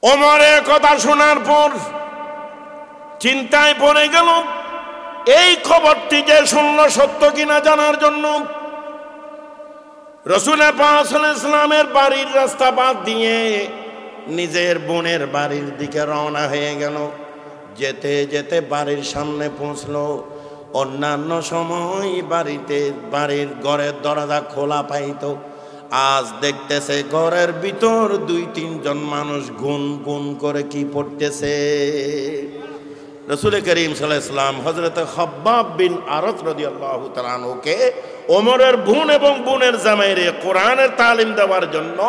ওমরের কথা শোনার পর চিন্তায় পড়ে গেল, এই খবরটি যে শুনল সত্য কিনা জানার জন্য রাসূল পাক সাল্লাল্লাহু আলাইহি ওয়াসাল্লামের বাড়ির রাস্তা বাদ দিয়ে নিজের বোনের বাড়ির দিকে রওনা হয়ে গেল। যেতে যেতে বাড়ির সামনে পৌঁছলো। অন্যান্য সময় বাড়ির ঘরের দরজা খোলা পাইত, আজ দেখতেছে ঘরের ভিতর 2-3 জন মানুষ গুন গুন করে কি পড়তেছে। রাসূল করিম সাল্লাল্লাহু আলাইহি ওয়াসাল্লাম হযরত খাব্বাব বিন আরত রাদিয়াল্লাহু তাআলা আনহুকে ওমরের বোন এবং বোনের জামাইরে কোরআনের তালিম দেওয়ার জন্য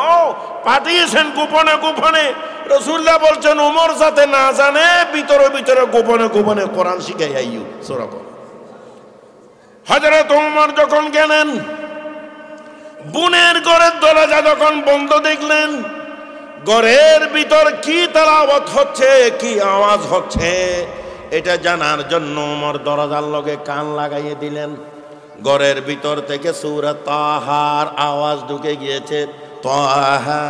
পাঠিয়েছেন গোপনে গোপনে। রাসূলুল্লাহ বলছেন ওমর যাতে না জানে, ভিতরে ভিতরে গোপনে গোপনে কোরআন শিখাই আইয়ু সূরা কোরআন। হযরত ওমর যখন গেলেন, বোনের ঘরের দরজা যখন বন্ধ দেখলেন, ঘরের ভিতর কি তেলাওয়াত হচ্ছে, কি আওয়াজ হচ্ছে, এটা জানার জন্য ওমর দরজার লগে কান লাগাইয়ে দিলেন। ঘরের ভিতর থেকে সূরা তাহার আওয়াজ ঢুকে গিয়েছে। তাহা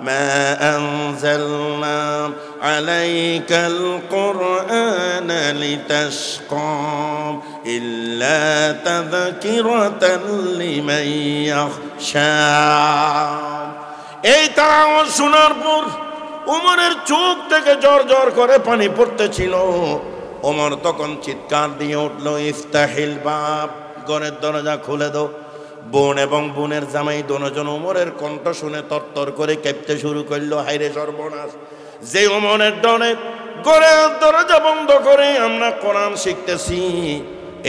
মা আনজালনা আলাইকাল কুরআন লিতাশকা ইল্লা তাযকিরাতান লিমান ইয়াখশা। এই তাওয়াজ শোনার পর ওমরের চোখ থেকে জ্বর জ্বর করে পানি পড়তেছিল। ওমর তখন চিৎকার দিয়ে উঠল, ইফতাহিল বাব, ঘরের দরজা খুলে দাও। বোন এবং বোনের জামাই দুজন ওমরের কণ্ঠ শুনে তরতর করে কাঁপতে শুরু করলো। হায়রে সর্বনাশ, যে ওমরের ডরে ঘরের দরজা বন্ধ করে আমরা কোরআন শিখতেছি,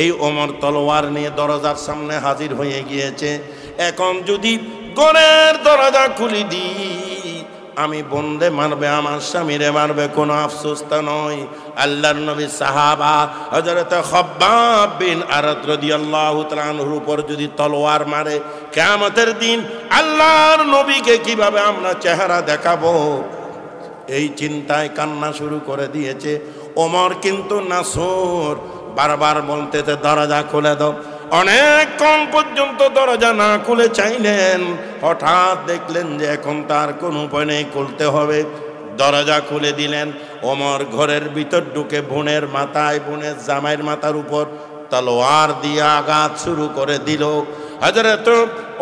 এই ওমর তলোয়ার নিয়ে দরজার সামনে হাজির হয়ে গিয়েছে। এখন যদি ঘরের দরজা খুলি দিই, আমি বন্দে মারবে, আমার স্বামীরে মারবে, কোনো আফসোস তা নয়। আল্লাহর নবী সাহাবা হযরত খাব্বাব বিন আরত রাদিয়াল্লাহু তাআলা আনহুর উপর যদি তলোয়ার মারে, কিয়ামতের দিন আল্লাহর নবীকে কিভাবে আমরা চেহারা দেখাবো, এই চিন্তায় কান্না শুরু করে দিয়েছে। ওমর কিন্তু নাসুর, বারবার বলতেছে দরজা খুলে দাও। অনেকক্ষণ পর্যন্ত দরজা না খুলে চাইলেন, হঠাৎ দেখলেন যে এখন তার কোনো উপায় নেই, খুলতে হবে। দরজা খুলে দিলেন। ওমর ঘরের ভিতর ঢুকে বোনের মাথায়, বোনের জামাইয়ের মাথার উপর তলোয়ার দিয়ে আঘাত শুরু করে দিল। হযরত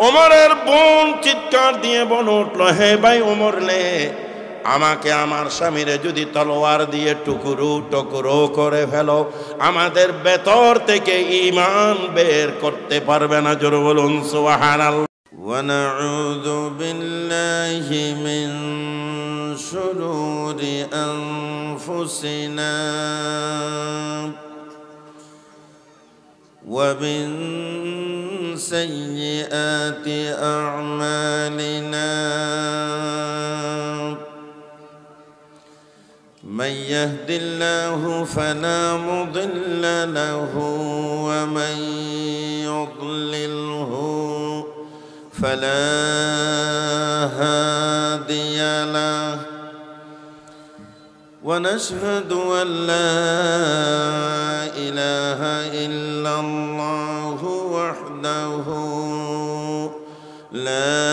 ওমরের বোন চিৎকার দিয়ে বলে উঠল, হে ভাই ওমর লে, আমাকে আমার স্বামীরে যদি তলোয়ার দিয়ে টুকরো টুকরো করে ফেলো, আমাদের ভেতর থেকে ঈমান বের করতে পারবে না। জোরে বলুন সুবহানাল্লাহ। ওয়া নাউযু বিল্লাহি মিন শুরুরি আনফুসিনা ওয়া মিন সাইয়্যাতি আ'মালিনা। من يهد الله فلا مضل له ومن يضلله فلا هادي له ونشهد أن لا إله إلا الله وحده لا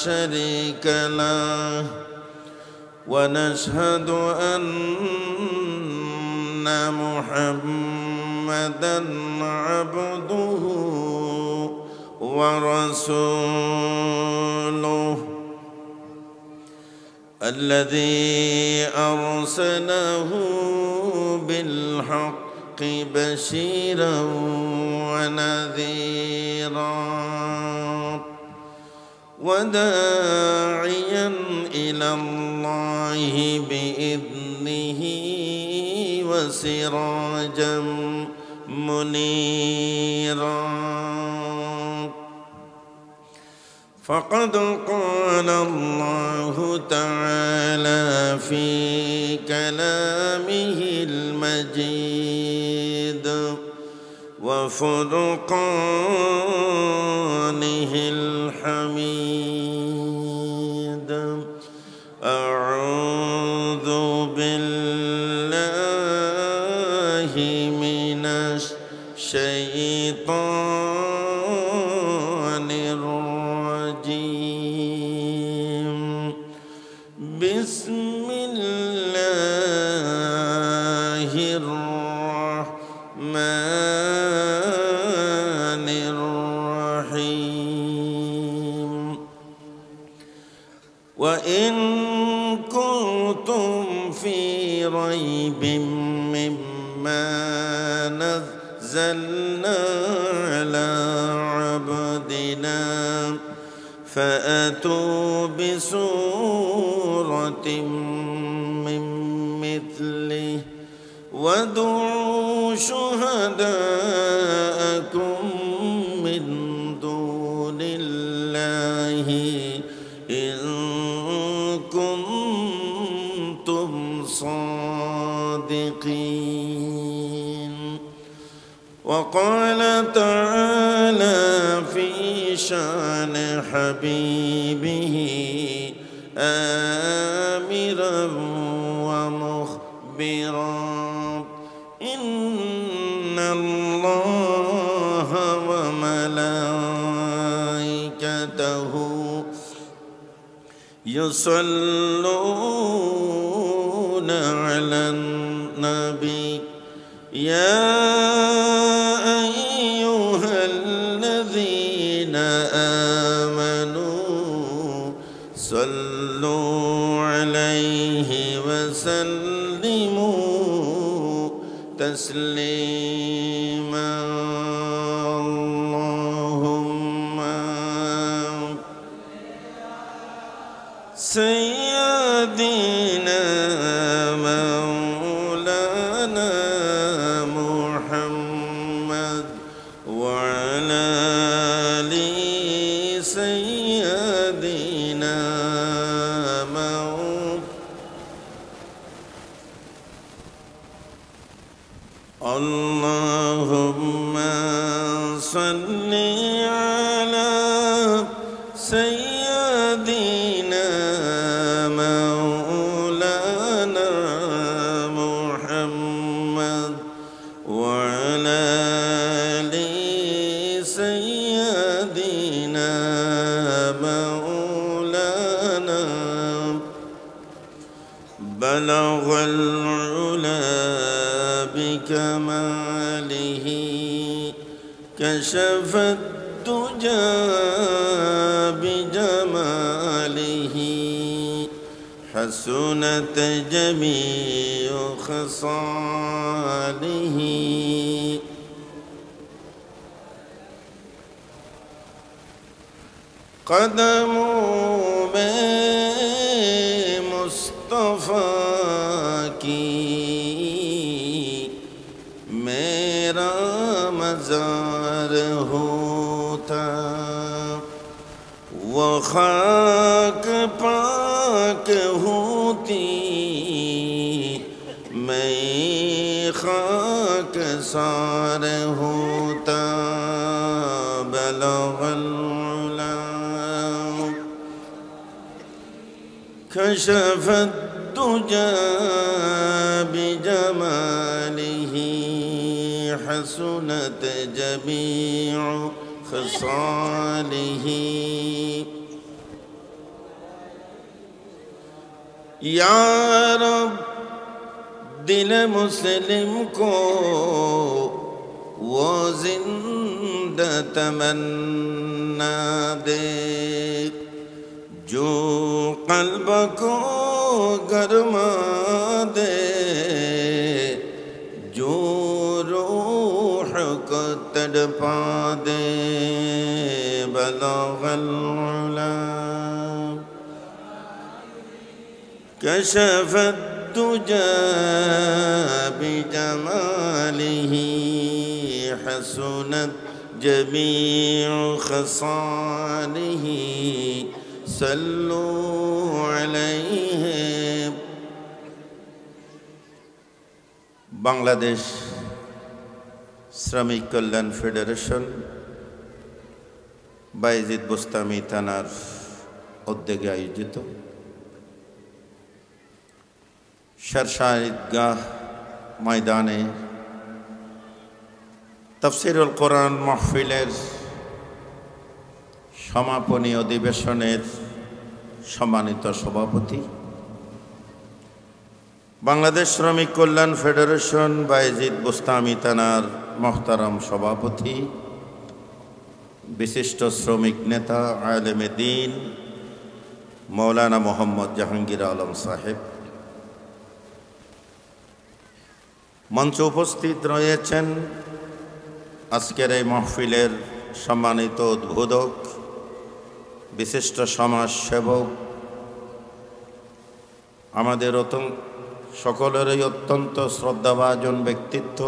شريك له ونشهد أن محمدًا عبده ورسوله الذي أرسله بالحق بشيرًا ونذيرًا وداعيا إلى الله بإذنه وسراجا منيرا. فقد قال الله تعالى في كلامه المجيد وفرقانه الحميد. أعوذ بالله من الشيطان الرجيم. بسم الله الرحمن الرحيم وإن كنتم في ريب مما نزلنا على عبدنا فأتوا بسورة من مثله وادعوا شهداءكم من دون الله إن كنتم صادقين وقال تعالى في شان حبيبه آمرا ومخبرا إن الله وملائكته يصلون على النبي يا أيها الذين آمنوا صلوا عليه وسلموا تسليما اللهم سيدنا مولانا محمد وعلى آل سيدنا اللهم صل على سيدنا مولانا محمد وعلى آل سيدنا مولانا بلغ العلا بكماله كشف الدجى بجماله حسنت جميع خصاله قدم مصطفى کی میرا مزار ہوتا وہ خاک پاک ہوتی میں خاک سار ہوتا بلغ العلا كشف الدجى بجماله حسنت جميع خصاله یا رب دل مسلم کو وہ زندہ تمنا دے جو قلب کو گرما دے جو روح کو تڑپا دے بلغ العلا كشف الدجى بجماله حسنت جميع خصاله صلوا عليه বাংলাদেশ শ্রমিক কল্যাণ ফেডারেশন বায়েজিদ বোস্তামি থানার উদ্যোগে আয়োজিত শারশাহ ঈদগাহ ময়দানে তাফসীরুল কোরআন মাহফিলের সমাপনী অধিবেশনের সম্মানিত সভাপতি বাংলাদেশ শ্রমিক কল্যাণ ফেডারেশন বায়েজিদ বোস্তামি থানার মোহতারাম সভাপতি, বিশিষ্ট শ্রমিক নেতা আলেমে দ্বীন মৌলানা মোহাম্মদ জাহাঙ্গীর আলম সাহেব, মঞ্চে উপস্থিত রয়েছেন আজকের এই মাহফিলের সম্মানিত উদ্বোধক, বিশিষ্ট সমাজসেবক, আমাদের সকলেরই অত্যন্ত শ্রদ্ধাভাজন ব্যক্তিত্ব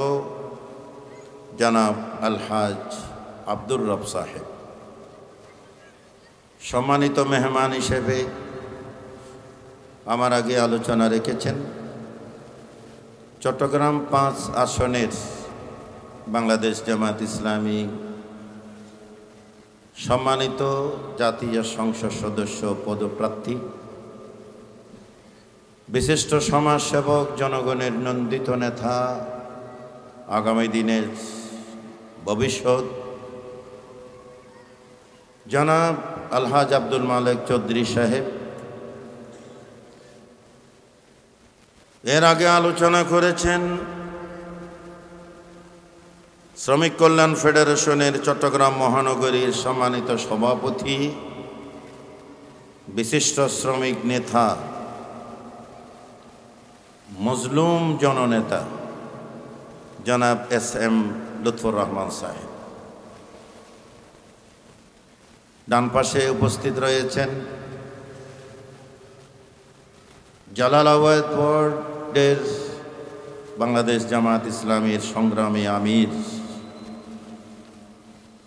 জনাব আলহাজ আব্দুর রব সাহেব, সম্মানিত মেহমান হিসেবে আমার আগে আলোচনা রেখেছেন চট্টগ্রাম 5 আসনের বাংলাদেশ জামাত ইসলামী সম্মানিত জাতীয় সংসদ সদস্য পদপ্রার্থী, বিশিষ্ট সমাজসেবক, জনগণের নন্দিত নেতা, আগামী দিনের ভবিষ্যৎ জনাব আলহাজ আব্দুল মালেক চৌধুরী সাহেব। এর আগে আলোচনা করেছেন শ্রমিক কল্যাণ ফেডারেশনের চট্টগ্রাম মহানগরীর সম্মানিত সভাপতি, বিশিষ্ট শ্রমিক নেতা, মজলুম জননেতা জনাব SM লুৎফর রহমান সাহেব। ডান পাশে উপস্থিত রয়েছেন জালালাবাদ ওয়ার্ডের বাংলাদেশ জামাত ইসলামীর সংগ্রামী আমির,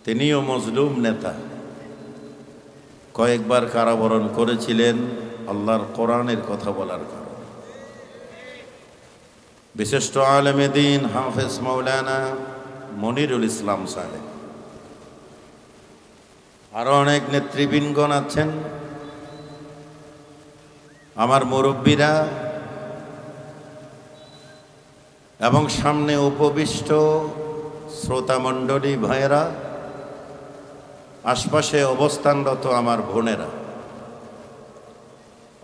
তিনিও মজলুম নেতা, কয়েকবার কারাবরণ করেছিলেন আল্লাহর কোরআনের কথা বলার কারণে। বিশিষ্ট আলেমে দ্বীন হাফেজ মৌলানা মনিরুল ইসলাম সাহেব, আরো অনেক নেতৃবৃন্দগণ আছেন, আমার মুরব্বীরা এবং সামনে উপবিষ্ট শ্রোতামণ্ডলী ভাইয়েরা, আশপাশে অবস্থানরত আমার বোনেরা,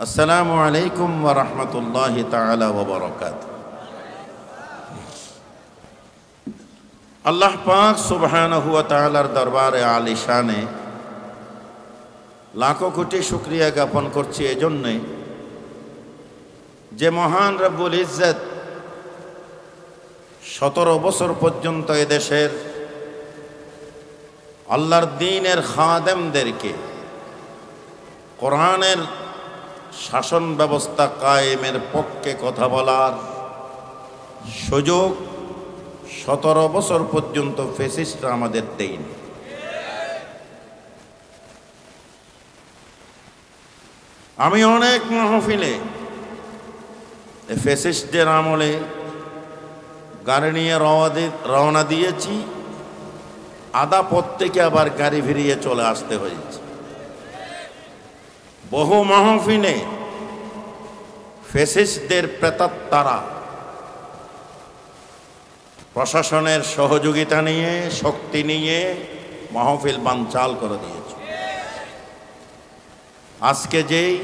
আসসালামু আলাইকুম ওয়া রাহমাতুল্লাহি তাআলা ওয়া বারাকাতুহু। আল্লাহ পাক সুবহানাহু ওয়া তাআলার দরবারে আলিশানে লাখো কোটি শুকরিয়া জ্ঞাপন করছি এজন্যে যে মহান রব্বুল ইজ্জত 17 বছর পর্যন্ত এদেশের আল্লাহর দ্বীনের খাদেমদেরকে কোরআনের শাসন ব্যবস্থা কায়েমের পক্ষে কথা বলার সুযোগ 17 বছর পর্যন্ত ফ্যাসিস্টরা আমাদের দেয়নি। আমি অনেক মাহফিলে ফ্যাসিস্টদের আমলে গাড়ি নিয়ে রওনা দিয়েছি, আধা পথ থেকে আবার গাড়ি ফিরিয়ে চলে আসতে হয়েছে। বহু মাহফিলে ফ্যাসিস্টদের প্রেতাত্মারা প্রশাসনের সহযোগিতা নিয়ে, শক্তি নিয়ে মাহফিল বানচাল করে দিয়েছে। আজকে যেই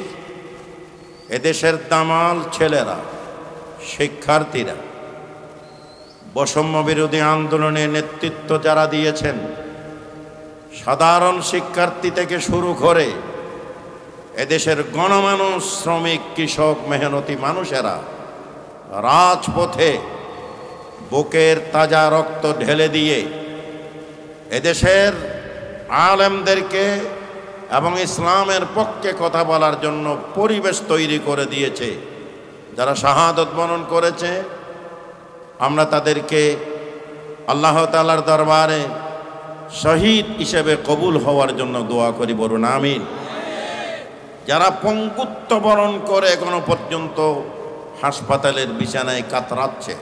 এদেশের দামাল ছেলেরা, শিক্ষার্থীরা বৈষম্য বিরোধী আন্দোলনে নেতৃত্ব যারা দিয়েছেন, সাধারণ শিক্ষার্থী থেকে শুরু করে এদেশের গণমানুষ, শ্রমিক, কৃষক, মেহনতি মানুষেরা রাজপথে বুকের তাজা রক্ত ঢেলে দিয়ে এদেশের আলেমদেরকে এবং ইসলামের পক্ষে কথা বলার জন্য পরিবেশ তৈরি করে দিয়েছে। যারা শাহাদত বরণ করেছে, আমরা তাদেরকে আল্লাহ তাআলার দরবারে শহীদ হিসেবে কবুল হওয়ার জন্য দোয়া করি, বলুন আমিন। যারা পঙ্গুত্ব বরণ করে এখনো পর্যন্ত হাসপাতালের বিছানায় কাতরাচ্ছে,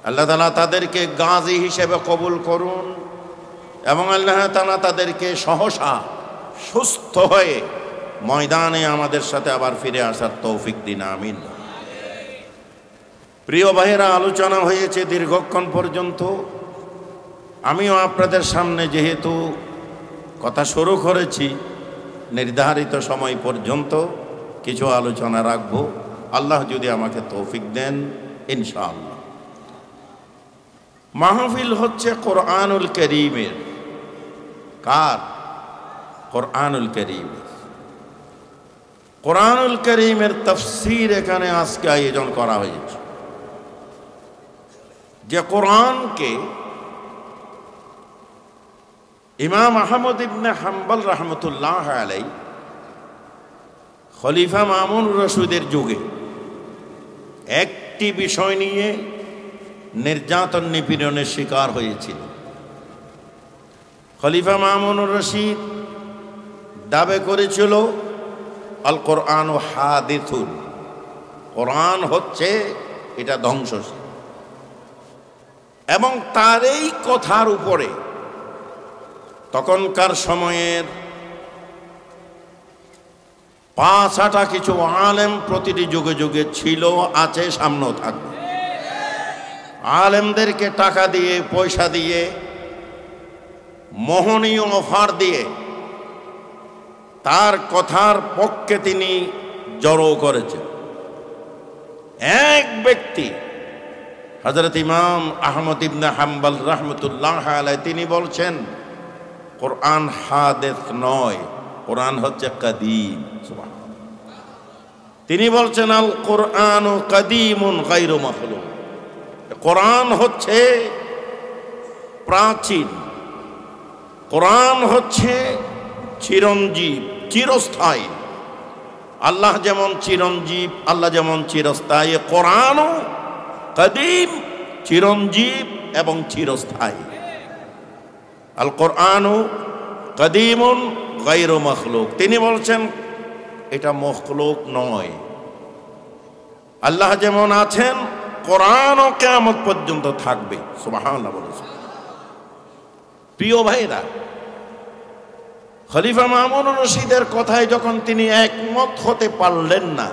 আল্লাহ তাআলা তাদেরকে গাজী হিসেবে কবুল করুন এবং আল্লাহ তাআলা তাদেরকে সহসা সুস্থ হয়ে ময়দানে আমাদের সাথে আবার ফিরে আসার তৌফিক দিন, আমিন। প্রিয় ভাইয়েরা, আলোচনা হয়েছে দীর্ঘক্ষণ পর্যন্ত। আমিও আপনাদের সামনে যেহেতু কথা শুরু করেছি, নির্ধারিত সময় পর্যন্ত কিছু আলোচনা রাখব। আল্লাহ যদি আমাকে তৌফিক দেন ইনশাআল্লাহ। মাহফিল হচ্ছে কোরআনুল কারীমের। কার? কোরআনুল কারীমের। কোরআনুল কারীমের তাফসীর এখানে আজকে আয়োজন করা হয়েছে। যে কোরআনকে ইমাম আহমদ ইবনে হাম্বল রহমতুল্লাহ আলাইহি খলিফা মামুন রশিদের যুগে একটি বিষয় নিয়ে নির্যাতন নিপীড়নের শিকার হয়েছিল। খলিফা মামুন রশিদ দাবি করেছিল আল কোরআন হাদিসুন, কোরআন হচ্ছে এটা ধ্বংসশীল, এবং তার এই কথার উপরে তখনকার সময়ের 5-6টা কিছু আলেম প্রতিটি যুগে যুগে ছিল, আছে, সামনেও থাকবে। আলেমদেরকে টাকা দিয়ে, পয়সা দিয়ে, মোহনীয় অফার দিয়ে তার কথার পক্ষে তিনি জড়ো করেছেন। এক ব্যক্তি হযরত ইমাম আহমদ ইবনে হাম্বল রহমতুল্লাহ আলাইহি তিনি বলছেন কোরআন হাদিস নয়, কোরআন হচ্ছে কাদিম। তিনি বলছেন আল কোরআন কাদিমুন গায়রু মাখলুক, কোরআন হচ্ছে প্রাচীন, কোরআন হচ্ছে চিরঞ্জীব, চিরস্থায়ী। আল্লাহ যেমন চিরঞ্জীব, আল্লাহ যেমন চিরস্থায়ী, কোরআনও কাদিম, চিরঞ্জীব এবং চিরস্থায়ী। আল কোরআনু কাদিমুন গায়রু মাখলুক, তিনি বলছেন এটা মখলুক নয়। আল্লাহ যেমন আছেন, কোরআনও কিয়ামত পর্যন্ত থাকবে। সুবহানাল্লাহ বলেছেন। প্রিয় ভাইরা, খলিফা মামুন রশিদের কথায় যখন তিনি একমত হতে পারলেন না,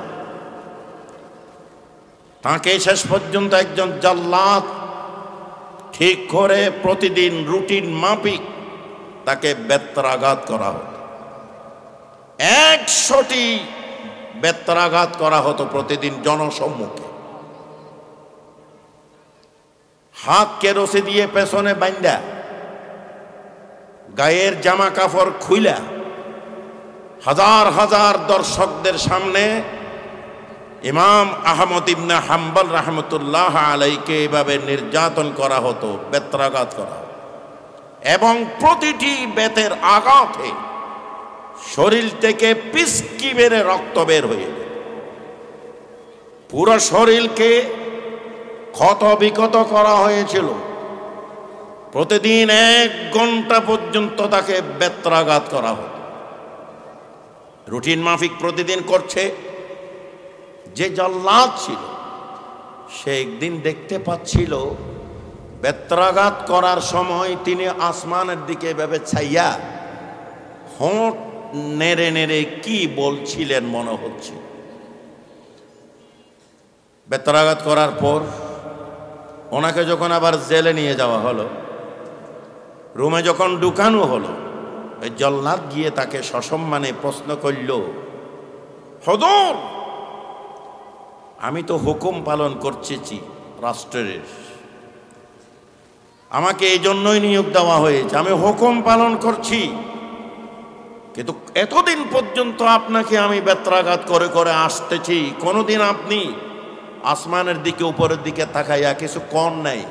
তাকে শেষ পর্যন্ত একজন জাল্লাদ ঠিক করে প্রতিদিন রুটিন মাফিক তাকে বেত্রাঘাত করা হতো। 100টি বেত্রাঘাত করা হতো প্রতিদিন জনসম্মুখে। হাতকে রশি দিয়ে পেছনে বাঁধা, গায়ের জামা কাপড় খুইলা, হাজার হাজার দর্শকদের সামনে ইমাম আহমদ ইবনে হাম্বল রহমতুল্লাহ আলাইহিকে এভাবে নির্যাতন করা হতো, বেত্রাঘাত করা হতো, এবং প্রতিটি বেতের আঘাতে শরীর থেকে পিচকি বেড়ে রক্ত বের হয়ে যেত। পুরো শরীরকে ক্ষত বিক্ষত করা হয়েছিল। প্রতিদিন 1 ঘন্টা পর্যন্ত তাকে বেত্রাঘাত করা হতো। রুটিন মাফিক প্রতিদিন করছে। যে জল্লাদ ছিল সে একদিন দেখতে পাচ্ছিল বেত্রাঘাত করার সময় তিনি আসমানের দিকে এভাবে ছাইয়া হোঁট নেড়ে নেড়ে কি বলছিলেন মনে হচ্ছে। বেত্রাঘাত করার পর ওনাকে যখন আবার জেলে নিয়ে যাওয়া হলো, রুমে যখন ঢুকানো হলো, ওই জল্লাদ গিয়ে তাকে সসম্মানে প্রশ্ন করল, হুজুর আমি তো হুকুম পালন করছি রাষ্ট্রের, আমাকে এই জন্যই নিয়োগ দেওয়া হয়েছে, আমি হুকুম পালন করছি, কিন্তু এতদিন পর্যন্ত আপনাকে আমি বেত্রাঘাত করে করে আসতেছি, কোনোদিন আপনি আসমানের দিকে উপরের দিকে তাকাইয়া কিছু কন নাই।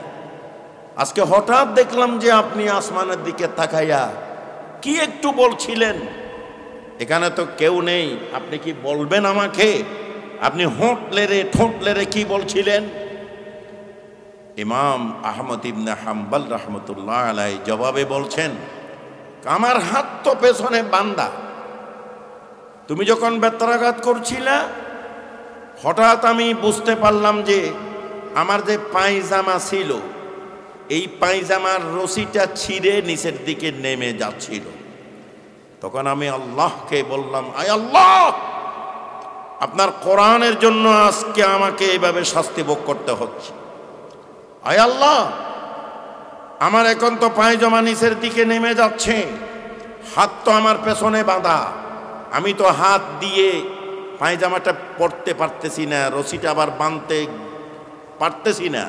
আজকে হঠাৎ দেখলাম যে আপনি আসমানের দিকে তাকাইয়া কি একটু বলছিলেন, এখানে তো কেউ নেই, আপনি কি বলবেন আমাকে? আপনি ঠোঁট লেরে কি বলছিলেন? ইমাম আহমদ ইবনে হাম্বল রহমতুল্লাহ আলাইহি জবাবে বলছেন, আমার হাত তো পেছনে বান্দা, তুমি যখন বেত্রাঘাত করছিলা হঠাৎ আমি বুঝতে পারলাম যে আমার যে পায়জামা ছিল এই পায়জামার রশিটা ছিঁড়ে নিচের দিকে নেমে যাচ্ছিল। তখন আমি আল্লাহকে বললাম, আয় আল্লাহ, আপনার কোরআনের জন্য আজকে আমাকে এইভাবে শাস্তি ভোগ করতে হচ্ছে। আয় আল্লাহ, আমার এখন তো পায়জামা নিচের দিকে নেমে যাচ্ছে, হাত তো আমার পেছনে বাঁধা, আমি তো হাত দিয়ে পায়জামাটা পরতে পারতেছি না, রশিটা আবার বাঁধতে পারতেছি না।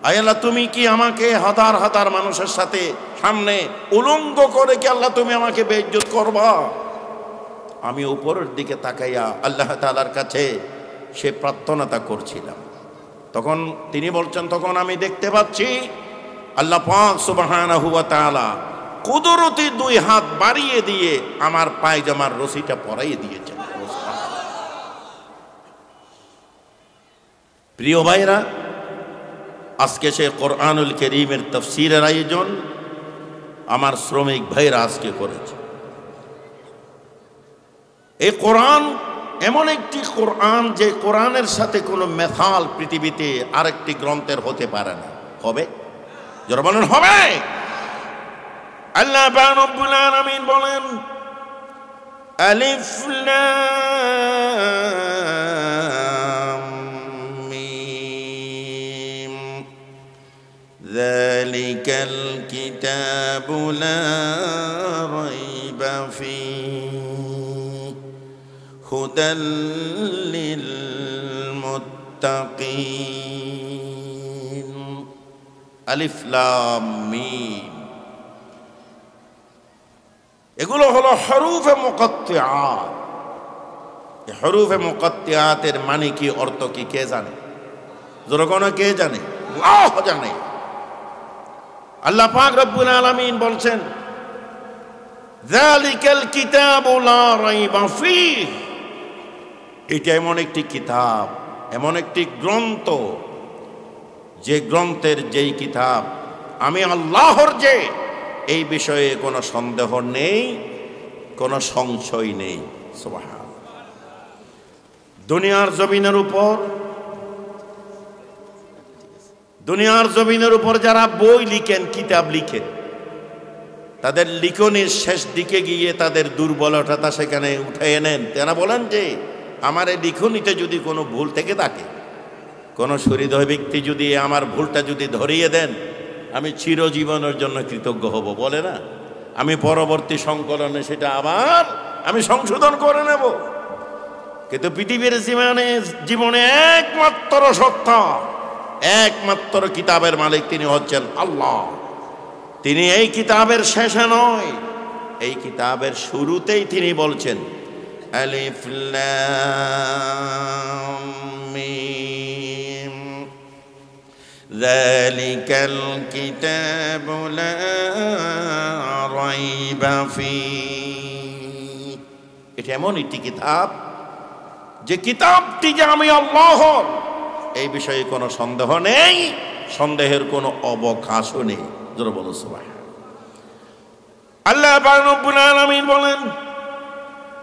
আয় আল্লাহ, তুমি কি আমাকে হাজার হাজার মানুষের সাথে সামনে উলঙ্গ করে কি আল্লাহ তুমি আমাকে বেইজ্জত করবা? আমি উপরের দিকে তাকাইয়া আল্লাহ তাআলার কাছে সে প্রার্থনাটা করছিলাম। তখন তিনি বলছেন, তখন আমি দেখতে পাচ্ছি আল্লাহ পাক সুবহানাহু ওয়া তাআলা কুদরতি দুই হাত বাড়িয়ে দিয়ে আমার পায়জামার রশিটা পরাইয়ে দিয়েছেন। প্রিয় ভাইরা, আজকে সে কোরআনুল কারীমের তাফসীরের আয়োজন আমার শ্রমিক ভাইরা আজকে করেছে। এই কোরআন এমন একটি কোরআন যে কোরআনের সাথে কোনো মেথাল পৃথিবীতে আরেকটি গ্রন্থের হতে পারে না। হবে? যারা বলেন হবে। আল্লাহ রাব্বুল আলামিন বলেন, আলিফ লাম মিম যালিকাল কিতাবু লা রাইবা ফীহি হুদাল লিল মুত্তাকিন। আলিফ লাম মিম, এগুলো হলো হরুফে মুকাত্তিআত। এই হরুফে মুকাত্তিআতের মানে কি, অর্থ কি কে জানে? যখন কে জানে? আল্লাহ জানে। আল্লাহ পাক রব্বুল আলামিন বলছেন, যালিকাল কিতাবু লা রাইবা ফীহি। এটা এমন একটি কিতাব, এমন একটি গ্রন্থ, যে গ্রন্থের যেই কিতাব আমি আল্লাহর, যে এই বিষয়ে কোনো সন্দেহ নেই, কোনো সংশয় নেই। সুবহানাল্লাহ। দুনিয়ার জমিনের উপর যারা বই লিখেন, কিতাব লিখেন, তাদের লিখনের শেষ দিকে গিয়ে তাদের দুর্বলতা সেখানে উঠে নেন। তারা বলেন যে আমার এই লিখনিতে যদি কোনো ভুল থেকে থাকে, কোনো সহৃদয় ব্যক্তি যদি আমার ভুলটা যদি ধরিয়ে দেন, আমি চিরজীবনের জন্য কৃতজ্ঞ হব। বলে না, আমি পরবর্তী সংকলনে সেটা আবার আমি সংশোধন করে নেব। কিন্তু পৃথিবীর জীবনে একমাত্র সত্তা, একমাত্র কিতাবের মালিক তিনি হচ্ছেন আল্লাহ। তিনি এই কিতাবের শেষে নয়, এই কিতাবের শুরুতেই তিনি বলছেন, আলিফ লাম মিম যালিকাল কিতাবু লা রাইবা ফীহি। এটা এমন একটি কিতাব, যে কিতাবটি যে আমি আল্লাহর, এই বিষয়ে কোনো সন্দেহ নেই, সন্দেহের কোনো অবকাশও নেই। জোরে বলো সুবহানাল্লাহ। আল্লাহ রাব্বুল আলামিন বলেন,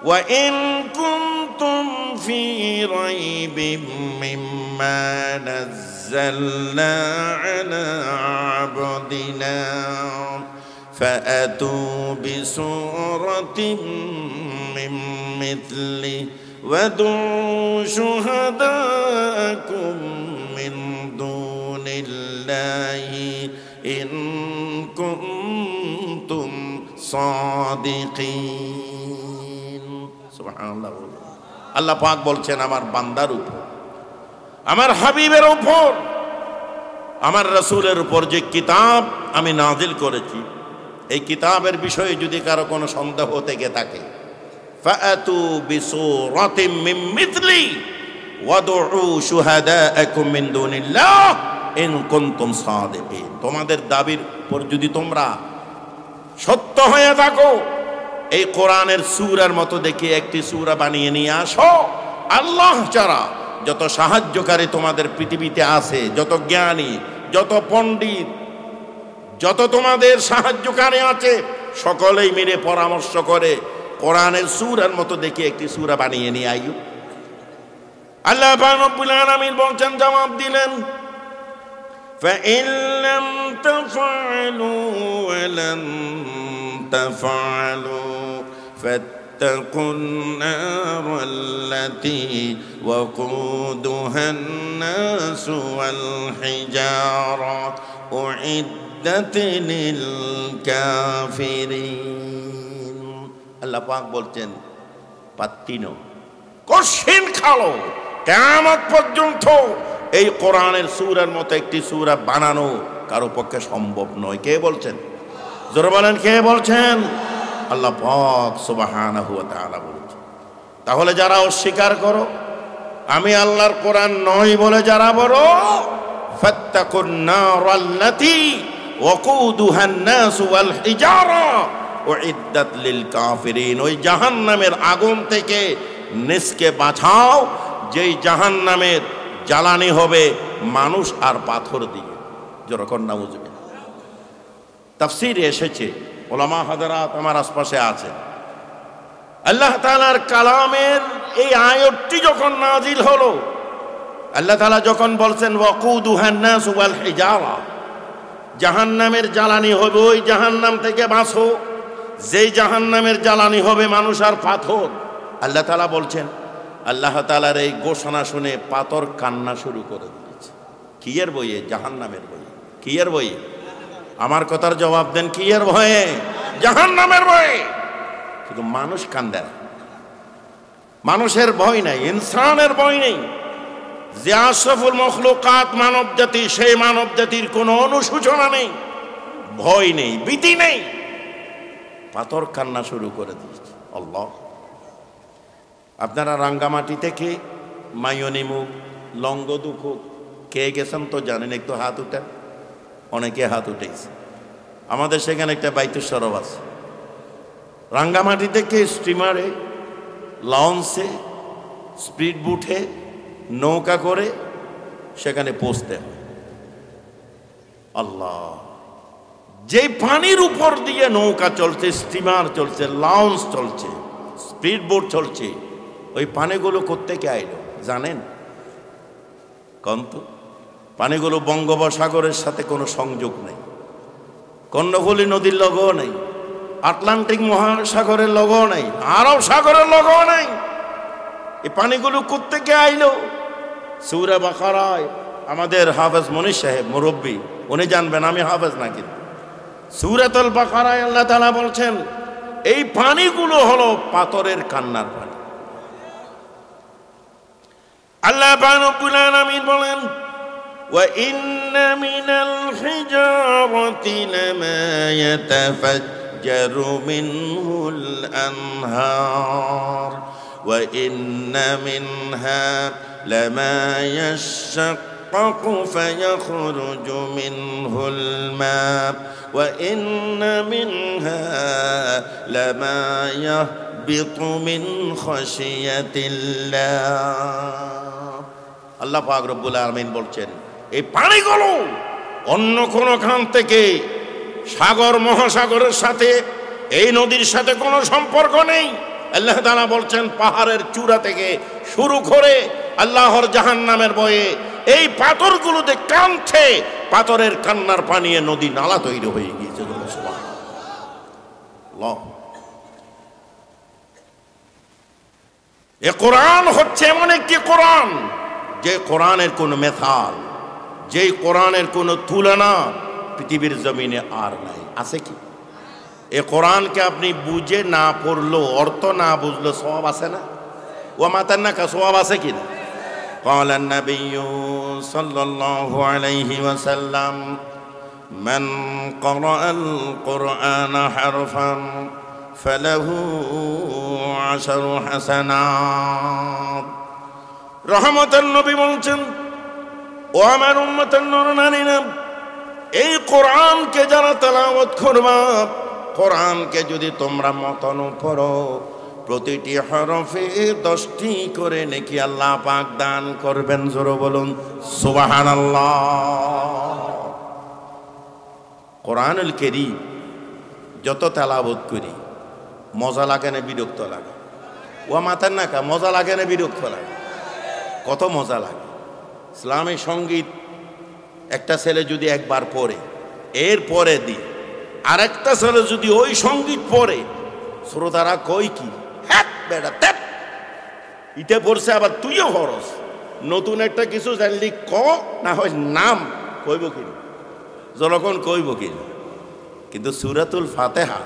ওয়া ইন কুনতুম ফি রাইবিম মিম্মা নাযালনা আলা আবদিনা ফাআতু বিসূরাতিন মিন মিথলি ওয়াদউ শুহাদাকুম মিন দুনিল্লাহি ইন কুনতুম সাদিকিন। সুবহানাল্লাহ। আল্লাহ পাক বলছেন আমার বান্দার উপর, আমার হাবিবের উপর, আমার রাসূলের উপর যে কিতাব আমি নাজিল করেছি, এই কিতাবের বিষয়ে যদি কারো কোনো সন্দেহ থেকে থাকে, ফাআতু বিসূরাতিন মিন মিথলি ওয়াদউ শুহাদাআকুম মিন দুনিল্লাহ ইন কুনতুম সাদিকিন। তোমাদের দাবির উপর যদি তোমরা সত্য হয়ে থাকো, এই কোরআনের সূরার মতো দেখে একটি সূরা বানিয়ে নিয়ে আসো। আল্লাহ ছাড়া যত সাহায্যকারী তোমাদের পৃথিবীতে আছে, যত জ্ঞানী, যত পণ্ডিত, যত তোমাদের সাহায্যকারী আছে, সকলেই মিলে পরামর্শ করে কোরআনের সূরার মতো দেখে একটি সূরা বানিয়ে নিয়ে আইও। আল্লাহ রাব্বুল আলামিন বলছেন, জবাব দিলেন, فإن لم تفعلوا ولن تفعلوا فاتقوا النار التي وقودها الناس والحجارة أعدت للكافرين। আল্লাহ পাক বলছেন, পাত্তিনো কঠিন খালো কিয়ামত পর্যন্ত এই কোরআনের সূরার মতো একটি সূরা বানানো কারো পক্ষে সম্ভব নয়। কে বলছেন? জোরে বলেন, কে বলছেন? আল্লাহ পাক সুবহানাহু ওয়া তাআলা বলছেন। তাহলে যারা অস্বীকার করো আমি আল্লাহর কোরআন নয় বলে যারা বলো, ফাত্তাকুন নারাল্লাতী ওয়াকুদুহান নাস ওয়াল হিজারা উইদ্দাত লিল কাফিরিন, ওই জাহান্নামের আগুন থেকে নিজকে বাঁচাও যেই জাহান্নামের জ্বালানি হবে মানুষ আর পাথর দিয়ে। যেরকম নাউজুবিল্লাহ। তাফসীরে এসেছে, উলামা হাজরাত আমার আশপাশে আছে, আল্লাহ তাআলার কালামের এই আয়াতটি যখন নাজিল হলো, আল্লাহ তাআলা যখন বলছেন ওয়াকুদুহান নাস ওয়াল হিজারা, জাহান্নামের জ্বালানি হবে, ওই জাহান্নাম থেকে বাঁচো যেই জাহান্নামের জ্বালানি হবে মানুষ আর পাথর। আল্লাহ তাআলা বলছেন, আল্লাহ তাআলার এই ঘোষণা শুনে পাথর কান্না শুরু করে দিয়েছে। কি এর বইয়ে? জাহান্নামের বইয়ে। কি এর বইয়ে? আমার কথার জবাব দেন, কি এর ভয়ে? জাহান্নামের ভয়ে। কিন্তু মানুষ কান্দে না, মানুষের ভয় নাই, ইনসানের ভয় নেই। যে আশরাফুল মখলুকাত মানব জাতি, সেই মানব জাতির কোনো অনুশোচনা নেই, ভয় নেই, ভীতি নেই, পাথর কান্না শুরু করে দিয়েছে। আল্লাহ, আপনারা রাঙ্গামাটি থেকে মাইয়নিমুখ, লঙ্গদুঃখ কে গেছেন তো জানেন? একটু হাত উঠেন। অনেকে হাত উঠেছে। আমাদের সেখানে একটা বাইতুল শরফ আছে। রাঙ্গামাটি থেকে স্টিমারে, লঞ্চে, স্পিড বুটে, নৌকা করে সেখানে পৌঁছতে হয়। আল্লাহ, যে পানির উপর দিয়ে নৌকা চলছে, স্টিমার চলছে, লঞ্চ চলছে, স্পিড বোট চলছে, ওই পানিগুলো কোত্থেকে আইলো জানেন? কন্ত পানিগুলো বঙ্গোপসাগরের সাথে কোনো সংযোগ নেই, কর্ণফুলী নদীর লগও নেই, আটলান্টিক মহাসাগরের লগও নেই, আরব সাগরের লগও নেই। এই পানিগুলো কোত্থেকে আইলো? সূরা বাকারায় আমাদের হাফেজ মনির সাহেব মুরব্বী, উনি জানবেন, আমি হাফেজ না। কিন্তু সূরাতুল বাকারায় আল্লাহ তাআলা বলছেন এই পানিগুলো হলো পাথরের কান্নার পানি। আল্লাহ রাব্বুল আলামিন বলেন, ওয়া ইন্না মিনাল হিজারাতি লামা ইয়াতাফাজ্জারু মিনহুল আনহার ওয়া ইন্না মিনহা লামা ইয়াশাক্কাকু ফায়াখরুজু মিনহুল মা ওয়া ইন্না মিনহা লামা ইয়াহবিতু মিন খাশিয়াতিল্লাহ। আল্লাহ পাক রব্বুল আলামিন বলছেন এই পানিগুলো অন্য কোনো খান থেকে, সাগর মহাসাগরের সাথে, এই নদীর সাথে কোনো সম্পর্ক নেই। আল্লাহ তাআলা বলছেন পাহাড়ের চূড়া থেকে শুরু করে আল্লাহর জাহান্নামের ভয়ে এই পাথরগুলোতে কাঁদছে, পাথরের কান্নার পানিয়ে নদী নালা তৈরি হয়ে গিয়েছে। সুবহানাল্লাহ। এ কোরআন হচ্ছে এমন একটি কোরআন, যে কোরআনের কোনো মেথাল, যেই কোরআনের কোনো তুলনা পৃথিবীর জমিনে আর নাই। আছে কি? এ কোরআনকে আপনি বুঝে না পড়লো, অর্থ না বুঝলো সওয়াব আছে না? ও মাতার না কা সওয়াব আছে কি না? قال النبي صلى الله عليه وسلم من قرأ القرآن حرفا فله 10 حسنات। রহমতের নবী বলছেন, ও আমার উম্মতের নরনারীরা, এই কোরআনকে যারা তেলাওয়াত করবা, কোরআনকে যদি তোমরা মতন পড়ো, প্রতিটি হরফে 10টি করে নেকি আল্লাহ পাক দান করবেন। জোরে বলুন সুবহানাল্লাহ। কোরআনুল কারীম যত তেলাওয়াত করি মজা লাগে না বিরক্ত লাগে? ও মাথার নাকা মজা লাগে না বিরক্ত লাগে? কত মজা লাগে। ইসলামী সঙ্গীত একটা ছেলে যদি একবার পড়ে, এর পরে দিন আরেকটা ছেলে যদি ওই সঙ্গীত পড়ে, শ্রোতারা কই কি হ্যাঁ বেটা তেপ ইতে পড়ছে, আবার তুইও হরস, নতুন একটা কিছু জানলি ক না হয় নাম কইব কি জনগণ কইব কি। কিন্তু সূরাতুল ফাতিহা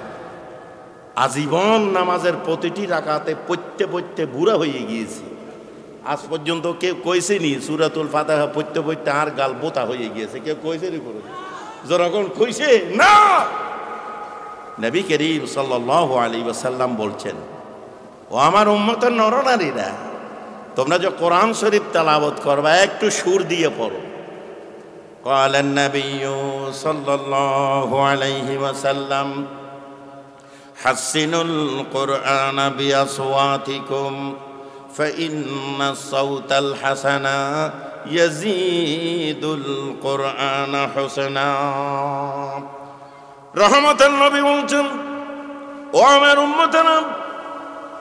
আজীবন নামাজের প্রতিটি রাকাতে পড়তে পড়তে বুড়া হয়ে গিয়েছি। আজ পর্যন্ত কেউ কইছেনি সূরাতুল ফাতিহা পড়তে পড়তে আর গাল বোতা হয়ে গিয়েছে? কেউ কইছে নি? করে যখন কইছে না, নবী করিম সাল্লাল্লাহু আলাইহি ওয়াসাল্লাম বলছেন, ও আমার উম্মতের নরনারীরা, তোমরা যে কোরআন শরীফ তেলাওয়াত করবা একটু সুর দিয়ে পড়ো। قال النبي صلى الله عليه وسلم حسنوا القرآن بأصواتكم فإن الصوت الحسن يزيد القرآن حسنا। রহমতের নবী বলছেন, ও আমার উম্মতেরা,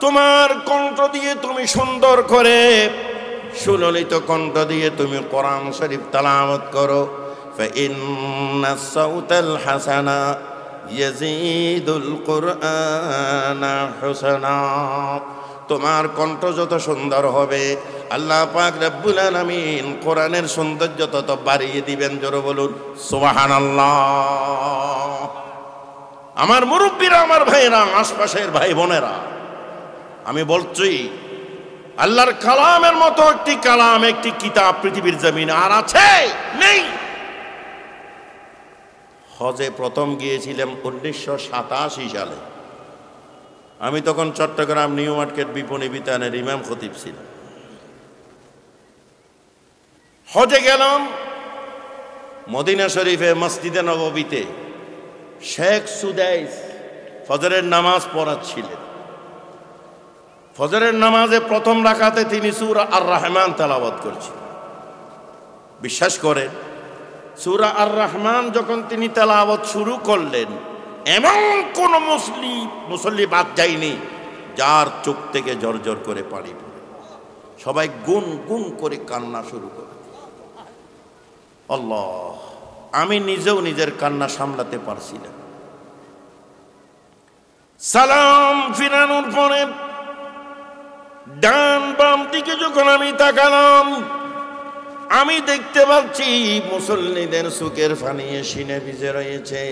তোমার কণ্ঠ দিয়ে তুমি সুন্দর করে সুললিত কণ্ঠ দিয়ে তুমি কোরআন শরীফ তেলাওয়াত করো। ফাইন্না সাউতাল হাসানা ইয়াজিদুল কুরআনা হুসনা। তোমার কণ্ঠ যত সুন্দর হবে আল্লাহ পাক রব্বুল আলামিন কোরআনের সৌন্দর্য তত বাড়িয়ে দিবেন। জোরে বলুন সুবহানাল্লাহ। আমার মুরব্বীরা, আমার ভাইরা, আশপাশের ভাই বোনেরা, আমি বলছি আল্লাহর কালামের মতো একটি কালাম, একটি কিতাব পৃথিবীর জমিনে আর আছে? নেই। হজে প্রথম গিয়েছিলাম 1987 সালে। আমি তখন চট্টগ্রাম নিউ মার্কেট বিপণী বিতানের ইমাম খতিব ছিলাম। হজে গেলাম, মদিনা শরীফে মসজিদে নববীতে শেখ সুদাইস ফজরের নামাজ পড়াচ্ছিলেন। ফজরের নামাজে প্রথম রাকাতে তিনি সূরা আর রহমান তেলাওয়াত করছেন। বিশ্বাস করেন, সূরা আর রহমান যখন তিনি তেলাওয়াত শুরু করলেন, এমন কোন মুসল্লি বাদ যায়নি যার চোখ থেকে ঝরঝর করে পানি পড়ে। সবাই গুন গুন করে কান্না শুরু করে। আল্লাহ, আমি নিজেও নিজের কান্না সামলাতে পারছি না। সালাম ফিরানোর পরে ডান বাম দিকে যখন আমি তাকালাম, আমি দেখতে পাচ্ছি মুসল্লিদের চোখের পানি সিনে ভিজে রয়েছে।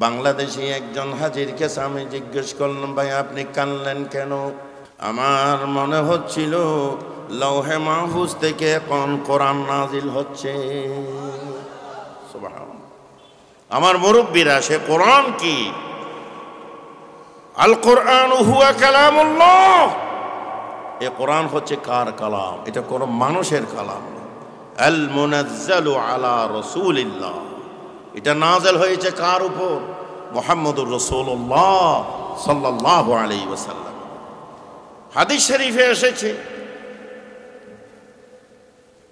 বাংলাদেশি একজন হাজির কাছে আমি জিজ্ঞেস করলাম, ভাই আপনি কানলেন কেন? আমার মনে হচ্ছিল লৌহে মাহফুজ থেকে কোন কোরআন নাজিল হচ্ছে। সুবহানাল্লাহ। আমার মুরব্বীরা, সে কোরআন কি? আল কোরআন হুয়া কালামুল্লাহ। এ কোরআন হচ্ছে কার কালাম? এটা কোন মানুষের কালাম। আল মুনাজ্জালু আলা রাসূলিল্লাহ। এটা নাযিল হয়েছে কার উপর? মুহাম্মদুর রাসূলুল্লাহ সাল্লাল্লাহু আলাইহি ওয়াসাল্লাম। হাদিস শরীফে এসেছে,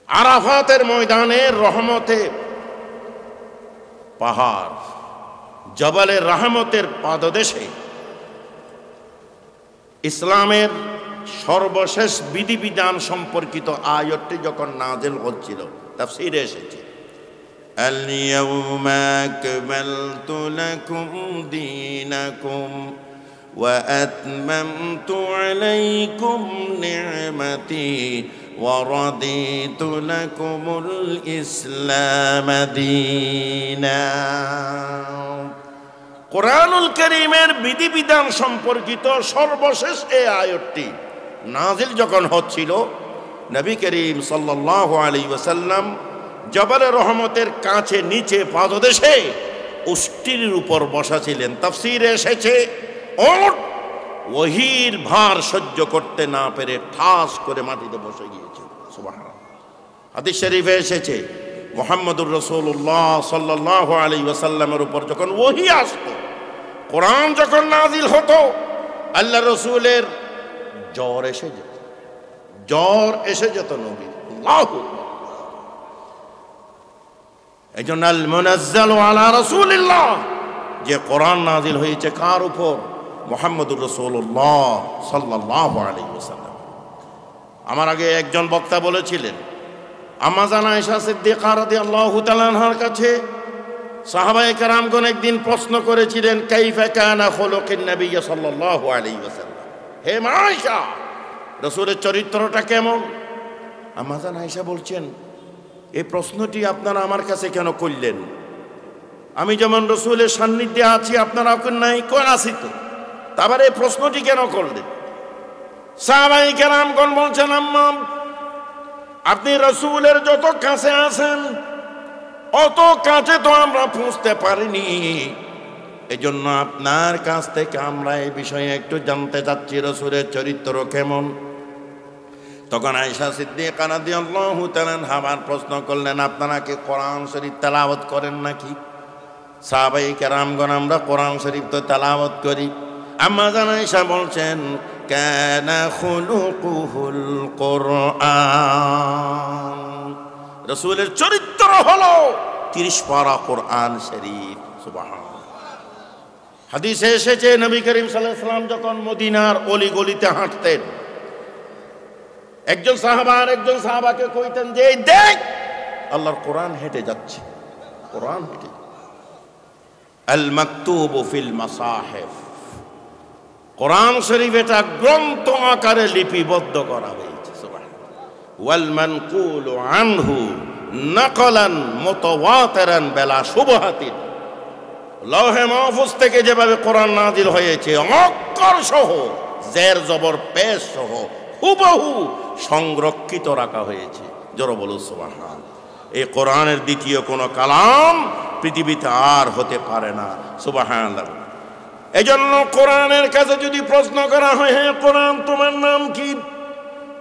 আরাফাতের ময়দানের রহমতে পাহাড় জবালে রহমতের পাদদেশে ইসলামের সর্বশেষ বিধিবিধান সম্পর্কিত আয়াতটি যখন নাযিল হচ্ছিল, তাফসীরে এসেছে, আল-ইয়াউমা আকমালতু লাকুম দীনাকুম ওয়া আতমামতু আলাইকুম নি'মাতি ওয়া রাদিতু লাকুমুল ইসলাম দীনা। কোরআনুল কারীমের বিধিবিধান সম্পর্কিত সর্বশেষ এই আয়াতটি নাজিল যখন হচ্ছিল, নবী করিম সাল্লাল্লাহু আলাইহি ওয়াসাল্লাম জবালে রহমতের কাছে নিচে পাদদেশে উষ্টির উপর বসা ছিলেন। তাফসীরে এসেছে, ওট ওহীর ভার সহ্য করতে না পেরে ঠাস করে মাটিতে বসে গিয়েছিল। সুবহানাল্লাহ। হাদিস শরীফে এসেছে, মুহাম্মদুর রাসূলুল্লাহ সাল্লাল্লাহু আলাইহি ওয়াসাল্লামের উপর যখন ওহী আসতো, কোরআন যখন নাজিল হতো, আল্লাহ রাসূলের জ্বর এসে যেত নবী। আল্লাহু আকবার। এইজন্য আল মুনাজ্জালু আলা রাসূলিল্লাহ, যে কোরআন নাজিল হয়েছে কার উপর? মুহাম্মদুর রাসূলুল্লাহ সাল্লাল্লাহু আলাইহি ওয়াসাল্লাম। আমার আগে একজন বক্তা বলেছিলেন, আম্মা জান আয়েশা সিদ্দিকা রাদিয়াল্লাহু তাআলা আনহার কাছে সাহাবায়ে কেরামগণ একদিন প্রশ্ন করেছিলেন, কাইফা কানা খুলুকুন নবী সাল্লাল্লাহু আলাইহি ওয়াসাল্লাম, হে মা আয়েশা, রাসূলের চরিত্রটা কেমন? আম্মা জান আয়েশা বলছেন, এই প্রশ্নটি আপনারা আমার কাছে কেন করলেন? আমি যেমন রসুলের সান্নিধ্যে আছি, আপনারা কেন নাই? কোন আছি তো। তারপরে এই প্রশ্নটি কেন করলেন? সাহাবায়ে কেরামগণ বলছেন, আম্মা আপনি রসুলের যত কাছে আছেন অত কাছে তো আমরা পৌঁছতে পারিনি, এজন্য আপনার কাছ থেকে আমরা এই বিষয়ে একটু জানতে চাচ্ছি রসুলের চরিত্র কেমন। তখন আয়েশা সিদ্দিকা রাদিয়াল্লাহু তাআলা আনহা প্রশ্ন করলেন, আপনারা কি কোরআন শরীফ তেলাওয়াত করেন নাকি? সাহাবায়ে কেরামগণ আমরা কোরআন শরীফ তো তেলাওয়াত করি। আম্মা জান আয়েশা বলছেন, কানা খুলুকুহুল কোরআন, রসুলের চরিত্র হলো 30 পারা কোরআন শরীফ। সুবহানাল্লাহ। হাদিসে এসেছে নবী করিম সাল্লাল্লাহু আলাইহি ওয়াসাল্লাম যখন মদিনার অলিগলিতে হাঁটতেন, একজন সাহাবা আর একজন সাহাবাকে কইতেন যে এই দেখ আল্লাহর কোরআন হেঁটে যাচ্ছে, কোরআন হেঁটে। আল মাকতুবু ফিল মাসাহিফ, কোরআন শরীফ এটা গ্রন্থ আকারে লিপিবদ্ধ করা হয়েছে। সুবহানাল্লাহ। ওয়াল মানকুলু আনহু নাকলান মুতাওয়াতিরান বিলা শুবহাতিন, লৌহে মাহফুজ থেকে যেভাবে কোরআন নাজিল হয়েছে অক্ষর সহ জের জবর পেশ সহ হুবহু সংরক্ষিত রাখা হয়েছে। জোরে বলো সুবহানাল্লাহ। এই কোরআনের দ্বিতীয় কোনো কালাম পৃথিবীতে আর হতে পারে না। সুবহানাল্লাহ। এজন্য কোরআনের কাছে যদি প্রশ্ন করা হয়, হ্যাঁ কোরআন তোমার নাম কি?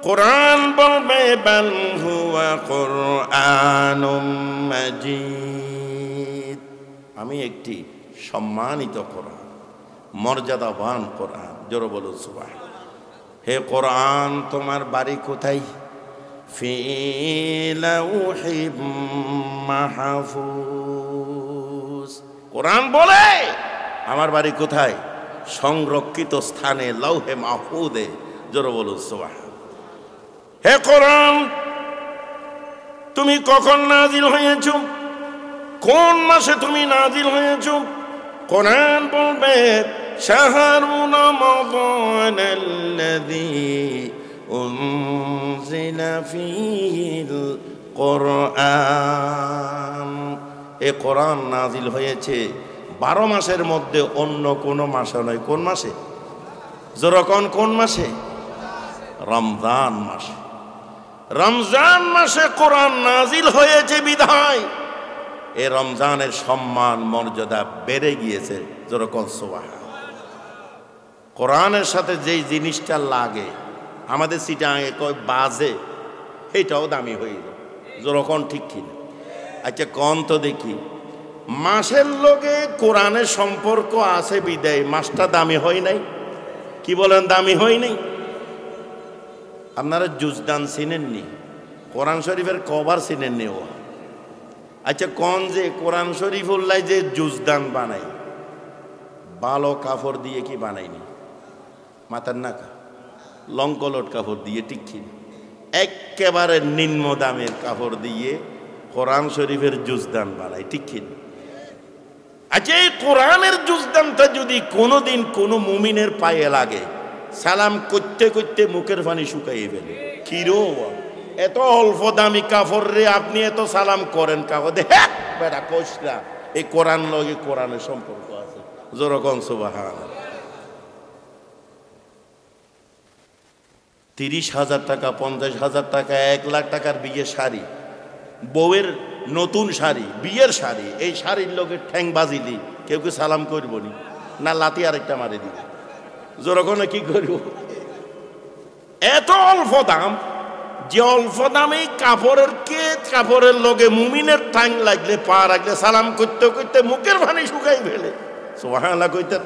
কোরআন বলবে বাল হুয়া কুরআনুম মাজিদ, আমি একটি সম্মানিত কোরআন, মর্যাদাবান কোরআন। জোরে বলো সুবহানাল্লাহ। হে কোরআন তোমার বাড়ি কোথায়? ফি লাউহিম মাহফুজ, কোরআন বলে আমার বাড়ি কোথায়? সংরক্ষিত স্থানে, লৌহে মাহফুজে। জোরে বলো সুবহানাল্লাহ। হে কোরআন তুমি কখন নাজিল হয়েছ? কোন মাসে তুমি নাজিল হয়েছ? কোরআন বলবে শাহরু রমাদানাল্লাযী উনজিলা ফীহিল কোরআন, এই কোরআন নাজিল হয়েছে 12 মাসের মধ্যে অন্য কোন মাসে নয়। কোন মাসে? যেরকম কোন মাসে? রমজান মাসে। রমজান মাসে কোরআন নাজিল হয়েছে বিধায় এ রমজানের সম্মান মর্যাদা বেড়ে গিয়েছে। যেরকম সুবহানাল্লাহ। কোরআনের সাথে যেই জিনিসটা লাগে আমাদের সিটাঙে কয় বাজে, এটাও দামি হয়ে যায়। যেরকম ঠিক কিনা? আচ্ছা কন তো দেখি, মাসের লগে কোরআনের সম্পর্ক আছে বিদায় মাসটা দামি হয় নাই? কি বলেন, দামি হয় নাই? আপনারা জুজদান চিনেননি? কোরআন শরীফের কভার চিনেননি? ও আচ্ছা কন যে কোরআন শরীফ উল্লাই যে জুজদান বানাই, ভালো কাপড় দিয়ে কি বানাইনি? মাথার নাকা লঙ্কলট কাপড় দিয়ে, ঠিক কি? একেবারে নিম্ন দামের কাপড় দিয়ে কোরআন শরীফের জুজদান বানাই, ঠিক কি? আচ্ছা এই কোরআনের জুজদানটা যদি কোনোদিন কোনো মুমিনের পায়ে লাগে, সালাম করতে করতে মুখের পানি শুকাইয়ে ফেলে। কিরো এত অল্প দামি কাপড় রে আপনি এত সালাম করেন কাপড় দে? বেটা কইসরা এই কোরআন লগে কোরআনের সম্পর্ক আছে। যেরকম সুবহানাল্লাহ। 30,000 টাকা, 50,000 টাকা, 1 লাখ টাকার বিয়ের শাড়ি, বউয়ের নতুন শাড়ি, বিয়ের শাড়ি, এই শাড়ির লোকের ঠ্যাং বাজিলি কেউ কি সালাম করবনি? না লাতি আরেকটা মারে দিবে? যেরকম কি করব? এত অল্প দাম, যে অল্প দামে কাপড়ের লগে মুমিনের ঠ্যাং লাগলে, পা রাখলে সালাম করতে করতে মুখের পানি শুকাই ফেলে। সুবহানাল্লাহ কইতেন।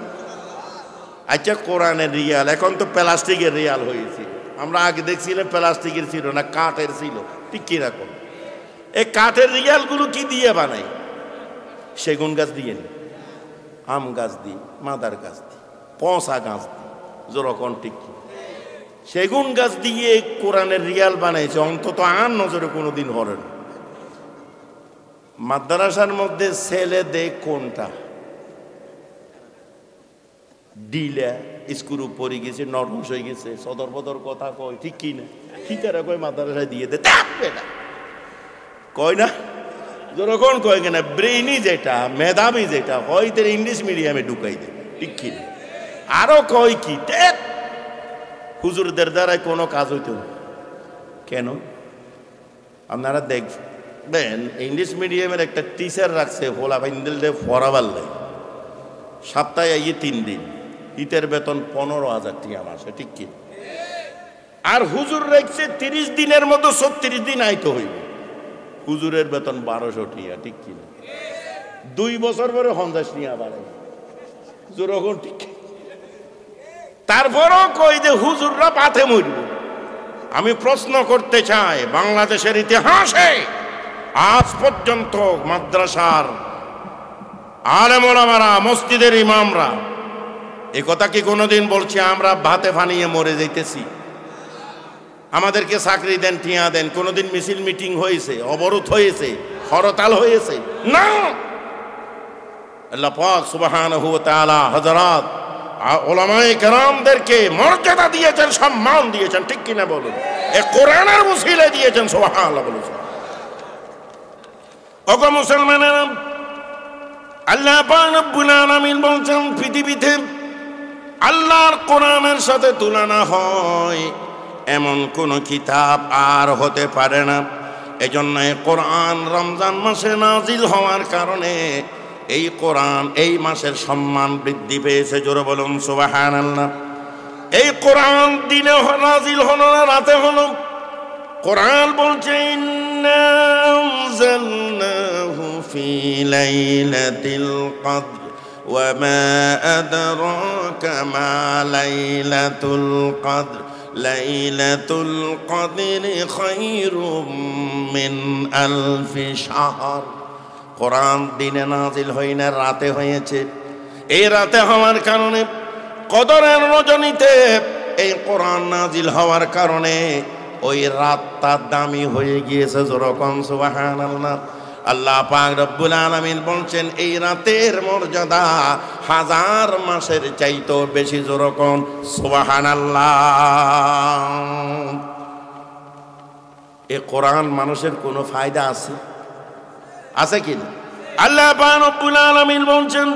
আচ্ছা কোরআনের রিয়াল এখন তো প্লাস্টিকের রিয়াল হয়েছে। আমরা আগে দেখছিলাম প্লাস্টিকের ছিল না, কাঠের ছিল। ঠিক কিরকম? এই কাঠের রিয়ালগুলো কি দিয়ে বানাই? সেগুন গাছ দিয়ে, আম গাছ দিয়ে, মাদার গাছ দিয়ে, পঁচা গাছ দিয়ে। যেরকম ঠিক সেগুন গাছ দিয়ে কোরআনের রিয়াল বানাইছে, অন্তত আর নজরে কোনোদিন হরেন। মাদ্রাসার মধ্যে ছেলে দে কোনটা? ডিলা স্ক্রু পরে গেছে, নরমস হয়ে গেছে, সদর বদর কথা কয়, ঠিক কি না? ঠিকারা কয় মাদ্রাসায় দিয়ে দে, কয় না? যখন কয় কেনা ব্রেইনি যেটা মেধাবী যেটা হয়তো ইংলিশ মিডিয়ামে ঢুকাই দেবে ঠিক কি আরো কয় কি হুজুরদের দ্বারাই কোনো কাজ হইতো কেন আপনারা দেখবেন ইংলিশ মিডিয়ামের একটা টিচার রাখছে হোলা ভাইন্দেলদের ফরাবার লাগে সপ্তাহে এই 3 দিন ঈদের বেতন 15,000 টাকা মাসে ঠিক কি আর হুজুর রাখছে 30 দিনের মতো 36 দিন আইতে হইবে হুজুরের বেতন 1200 টাকা ঠিক কি 2 বছর পরে 50 টাকা বাড়ে যেরকম ঠিক তারপরও কই যে হুজুররা পাথে মরবে আমি প্রশ্ন করতে চাই বাংলাদেশের ইতিহাসে আজ পর্যন্ত মাদ্রাসার আলেম ওলামারা মসজিদের ইমামরা এ কথা কি কোনোদিন বলছে আমরা ভাতে ফানিয়ে মরে যাইতেছি আমাদেরকে চাকরি দেন টিয়া দেন কোনোদিন মিছিল মিটিং হয়েছে অবরোধ হয়েছে হরতাল হয়েছে না আল্লাহ পাক সুবহানাহু ওয়া তাআলা হযরত উলামায়ে কেরামদেরকে মর্যাদা দিয়েছেন সম্মান দিয়েছেন ঠিক কি না বলুন এই কোরআনের ওসিলায় দিয়েছেন সুবহানাল্লাহ বলুন ওগো মুসলমানেরা আল্লাহ পাক রব্বুল আলামিন বলেন পৃথিবীতে আল্লাহর কোরআনের সাথে তুলনা হয় এমন কোন কিতাব আর হতে পারে না এজন্য কোরআন রমজান মাসে নাজিল হওয়ার কারণে এই কোরআন এই মাসের সম্মান বৃদ্ধি পেয়েছে জোরে বলুন সুবহানাল্লাহ এই কোরআন দিনে নাজিল হলো না রাতে হলো কোরআন বলছে ইন্না আনজালনাহু ফি লাইলাতিল কদর ওয়া মা আদরাকা মা লাইলাতুল কদর লাইলাতুল কদরি খায়রুম মিন আলফি শাহর কোরআন দিনে নাজিল হয় না রাতে হয়েছে এই রাতে হওয়ার কারণে কদরের রজনীতে এই কোরআন নাজিল হওয়ার কারণে ওই রাতটা দামি হয়ে গিয়েছে যেরকম সুবহানাল্লাহ আল্লাহ পাক রব্বুল আলামিন বলছেন এই রাতের মর্যাদা 1000 মাসের চাইতেও বেশি যেরকম সুবহানাল্লাহ এই কোরআন মানুষের কোনো ফায়দা আছে কি না আল্লাহ পাক রব্বুল আলামিন বলছেন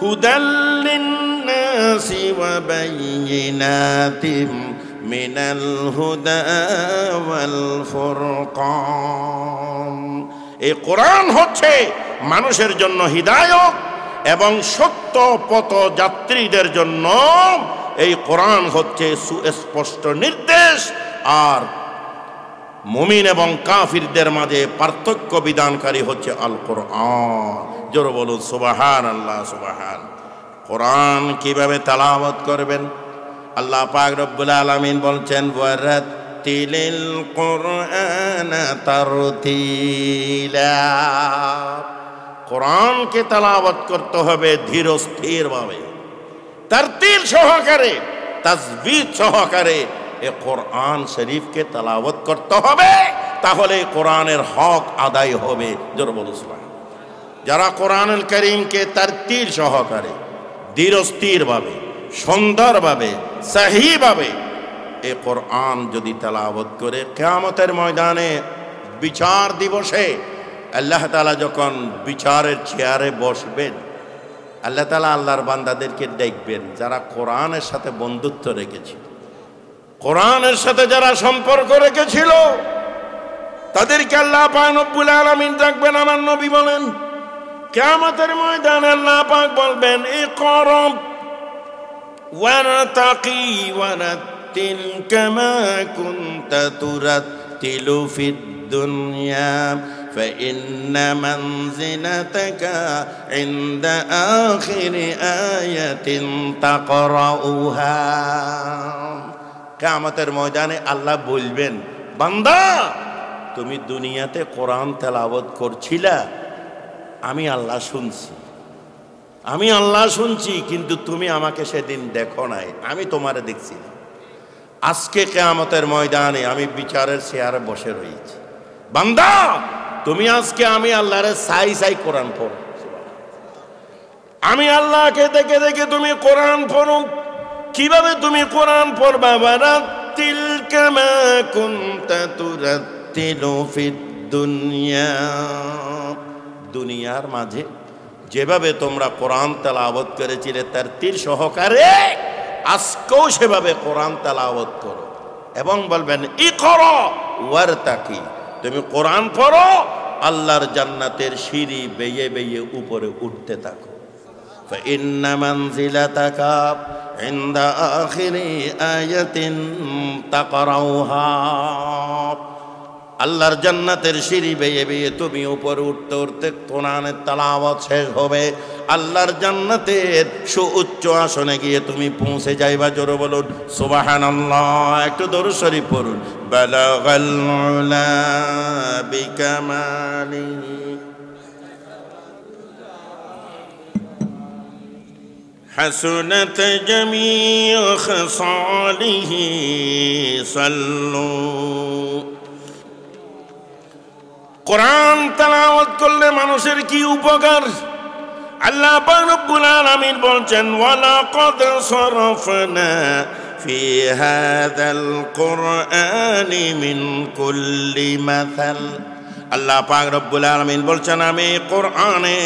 হুদাল লিন-নাসি ওয়া বায়িনাতিম মিনাল হুদা ওয়াল ফুরকান এই কোরআন হচ্ছে মানুষের জন্য হিদায়াত এবং সত্য পথ যাত্রীদের জন্য এই কোরআন হচ্ছে সুস্পষ্ট নির্দেশ আর মুমিন এবং কাফিরদের মাঝে পার্থক্য বিধানকারী হচ্ছে আল কোরআন জোরে বলুন সুবহানাল্লাহ সুবহান কোরআন কিভাবে তেলাওয়াত করবেন আল্লাহ পাক রব্বুল আলামিন বলছেন ওয়ারাতিলিল কুরআন তারতিলা কোরআনকে তেলাওয়াত করতে হবে ধীর স্থির ভাবে তারতিল সহকারে তাজবিদ সহকারে এই কোরআন শরীফকে তেলাওয়াত করতে হবে তাহলে কোরআনের হক আদায় হবে জোরে বলুন সুবহানাল্লাহ যারা কোরআনুল কারীমকে তারতিল সহকারে ধীর স্থির ভাবে সুন্দরভাবে সহিভাবে এই কোরআন যদি তেলাওয়াত করে কিয়ামতের ময়দানে বিচার দিবসে আল্লাহ তাআলা যখন বিচারের চেয়ারে বসবেন আল্লাহ তাআলা আল্লাহর বান্দাদেরকে দেখবেন যারা কোরআনের সাথে বন্ধুত্ব রেখেছিল কোরআনের সাথে যারা সম্পর্ক রেখেছিল তাদেরকে আল্লাহ পাক রব্বুল আলামিন দেখবেন আমার নবী বলেন কিয়ামতের ময়দানে আল্লাহ পাক বলবেন ইকরা ওয়ারতাকি ওয়ারাতিল কামা কুনতা তুরাতিলু ফিদ দুনিয়া فإن منزلتك عند آخر آية تقرأها কিয়ামতের ময়দানে আল্লাহ বলবেন বান্দা তুমি দুনিয়াতে কোরআন তেলাওয়াত করছিলা আমি আল্লাহ শুনছি কিন্তু তুমি আমাকে সেদিন দেখো নাই আমি তোমারে দেখছি আজকে কিয়ামতের ময়দানে আমি বিচারের চেয়ারে বসে রয়েছি বান্দা তুমি আজকে আমি আল্লাহরে সাই কোরআন পড়ো আমি আল্লাহকে দেখে দেখে তুমি কোরআন পড়ো কিভাবে তুমি কোরআন পড়বা ওয়ারাতিল কামা কুনতা তুরাতিলু ফিদ দুনিয়া দুনিয়ার মাঝে যেভাবে তোমরা কোরআন তেলাওয়াত করেছিলে তার তীর সহকারে আজকেও সেভাবে কোরআন তেলাওয়াত করো এবং বলবেন ইকরা ওয়ারতাকি, তুমি কোরআন পড়ো, আল্লাহর জান্নাতের সিঁড়ি বেয়ে বেয়ে উপরে উঠতে থাকো। ফাইন্না মানজিলাতাকা ইনদা আখিরি আয়াতিন তাকরাউহা, আল্লাহর জান্নাতের সিঁড়ি বেয়ে বেয়ে তুমি উপরে উঠতে উঠতে কোরআনের তেলাওয়াত শেষ হবে, আল্লাহর জান্নাতের সুউচ্চ আসনে গিয়ে তুমি পৌঁছে যাইবা। জোরে বলুন সুবহানাল্লাহ। একটু দরুদ শরীফ পড়ুন। বালাগাল উলা বিকামালি হাসনাত জামিউ খাসালিহি সাল্লু। কোরআন তেলাওয়াত করলে মানুষের কি উপকার? আল্লাহ পাক রব্বুল আলামিন বলছেন ওয়ালাকাদ সারাফনা ফি হাযাল কুরআনি মিন কুল্লি মাসাল। আল্লাহ পাক রব্বুল আলামিন বলছেন আমি কোরআনে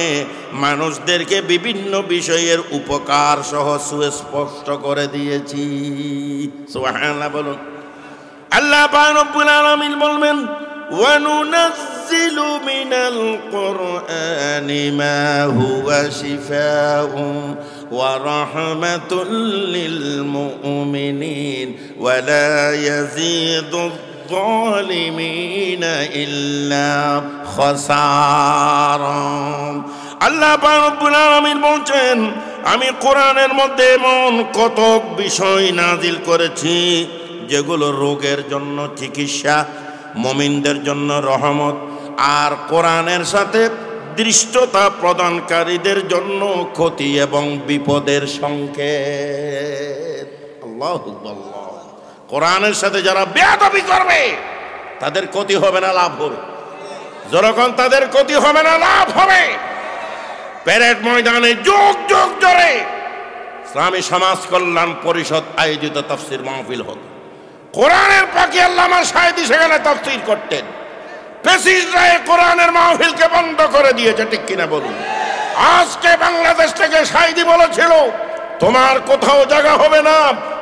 মানুষদেরকে বিভিন্ন বিষয়ের উপকার সহ সুস্পষ্ট করে দিয়েছি। সুবহানাল্লাহ বলুন। আল্লাহ পাক রব্বুল আলামিন বলবেন وَنُنَزِّلُ مِنَ الْقُرْآنِ مَا هُوَ شِفَاءٌ وَرَحْمَةٌ لِّلْمُؤْمِنِينَ وَلَا يَزِيدُ الظَّالِمِينَ إِلَّا خَسَارًا। আল্লাহ পাক রব্বুল আলামিন বলছেন আমি কোরআনের মধ্যে এমন কত বিষয় নাজিল করেছি যেগুলো রোগের জন্য চিকিৎসা, মুমিনদের জন্য রহমত, আর কোরআনের সাথে দৃষ্টতা প্রদানকারীদের জন্য ক্ষতি এবং বিপদের সংকেত। আল্লাহু আল্লাহ। কোরআনের সাথে যারা বেয়াদবি করবে তাদের ক্ষতি হবে না লাভ হবে? যখন তাদের ক্ষতি হবে না লাভ হবে। প্যারেড ময়দানে যুগ যুগ ধরে ইসলামী সমাজ কল্যাণ পরিষদ আয়োজিত তাফসীর মাহফিল হতো। কোরআনের পাখি আল্লামা সাঈদী সেখানে তাফসীর করতেন। ফ্যাসিস্টরা কোরআনের মাহফিলকে বন্ধ করে দিয়েছে, ঠিক কিনা বলুন? আজকে বাংলাদেশ থেকে সাঈদী বলেছিল তোমার কোথাও জায়গা হবে না,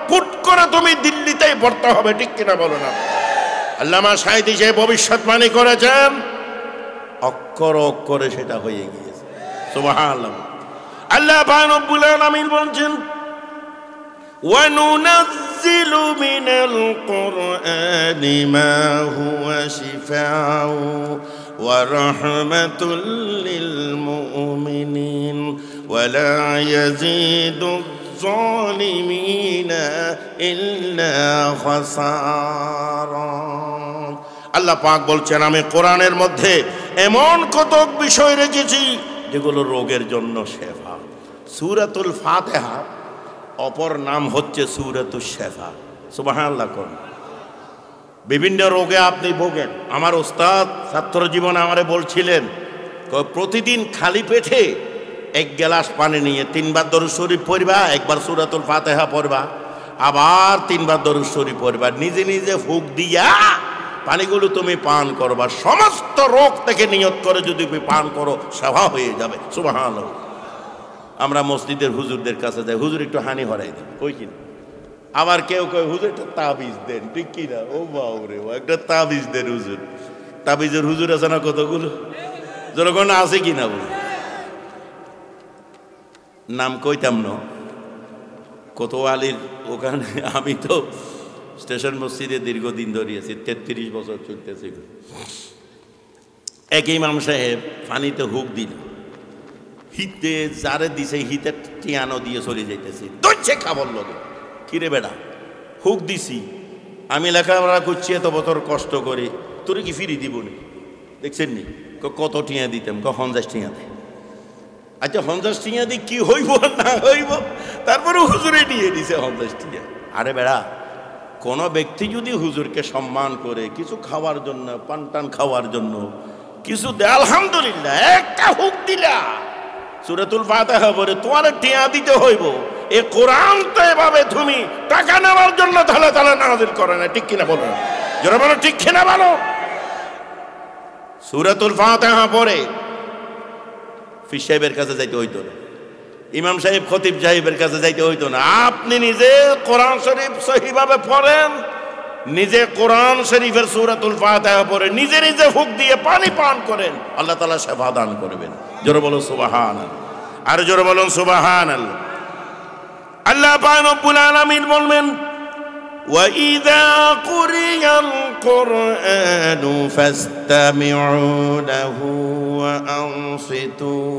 পুট করে তুমি দিল্লিতেই পড়তে হবে, ঠিক কিনা বলো না? আল্লামা সাঈদী যে ভবিষ্যৎবাণী করেছেন অক্ষর অক্ষরে সেটা হয়ে গিয়েছে। সুবহানাল্লাহ। আল্লাহ পাক রব্বুল আলামিন বলেন وَنُنَزِّلُ مِنَ الْقُرْآنِ مَا هُوَ شِفَاءٌ وَرَحْمَةٌ لِّلْمُؤْمِنِينَ وَلَا يَزِيدُ الظَّالِمِينَ إِلَّا خَسَارًا। আল্লাহ পাক বলছেন আমি কোরআনের মধ্যে এমন কত বিষয় রেখেছি যেগুলো রোগের জন্য শেফা। সূরাতুল ফাতিহা অপর নাম হচ্ছে সূরাতুশ শিফা। সুবহানাল্লাহ। বিভিন্ন রোগে আপনি ভোগেন। আমার ওস্তাদ ছাত্র জীবনে আমারে বলছিলেন প্রতিদিন খালি পেটে এক গ্লাস পানি নিয়ে 3 বার দরুদ শরীফ পড়বা, একবার সূরাতুল ফাতিহা পড়বা, আবার 3 বার দরুদ শরীফ পড়বা, নিজে নিজে ফুঁক দিয়া পানিগুলো তুমি পান করবা। সমস্ত রোগ থেকে নিয়ত করে যদি তুমি পান করো সেবা হয়ে যাবে। সুবহানাল্লাহ। আমরা মসজিদের হুজুরদের কাছে যাই, হুজুর একটু হানি হরাই দেন, কই কিনা। আবার কেউ কেউ হুজুর একটা তাবিজ দেন, ঠিক কিনা? ও বাউরে, একটা তাবিজ দেন হুজুর। তাবিজের হুজুর আছে না কতগুলো, যখন আছে কিনা বল, নাম কইতাম না। কোতোয়ালির ওখানে আমি তো স্টেশন মসজিদে দীর্ঘদিন ধরে আছি, 33 বছর চলতেছে। এক ইমাম সাহেব পানিতে হুক দিল, হিতে যারে দিছে হিতে টিয়ানো দিয়ে চলে যাইতেছে, দইছে খাবার লগে। কিরে বেড়া, হুক দিছি, আমি লেখাপড়া করছি এত বছর কষ্ট করে, তোরে কি ফিরি দিব নি? দেখছেন নি কত টিয়া দিতাম, 50 টিয়া দেয়। আচ্ছা 50 টিয়া দি কি হইব না হইব, তারপরে হুজুরে নিয়ে দিছে 50 টিয়া। আরে বেড়া, কোন ব্যক্তি যদি হুজুরকে সম্মান করে কিছু খাওয়ার জন্য, পান টান খাওয়ার জন্য কিছু দেয়, আলহামদুলিল্লাহ। একটা হুক দিলা সূরাতুল ফাতিহা পড়ে তোমার টিয়া দিতে হইব। এ কোরআন তো এভাবে তুমি টাকা নেওয়ার জন্য তাহলে তাহলে নাযিল করে না, ঠিক কিনা বলো? যারা বলো ঠিক কিনা বলো। সূরাতুল ফাতিহা পড়ে পীর সাহেবের কাছে যাইতে হইতো না, ইমাম সাহেব খতিব সাহেবের কাছে যাইতে হইতো না। আপনি নিজে কোরআন শরীফ সহিভাবে পড়েন, নিজে কোরআন শরীফের সূরাতুল ফাতিহা পড়ে নিজে নিজে ফুঁক দিয়ে পানি পান করেন, আল্লাহ তাআলা শিফা দান করবেন। জোরে বলুন সুবহানাল্লাহ, আর জোরে বলুন সুবহানাল্লাহ। আল্লাহ পাক রব্বুল আলামিন বলবেন وَإِذَا قُرِئَ الْقُرْآنُ فَاسْتَمِعُوا لَهُ وَأَنصِتُوا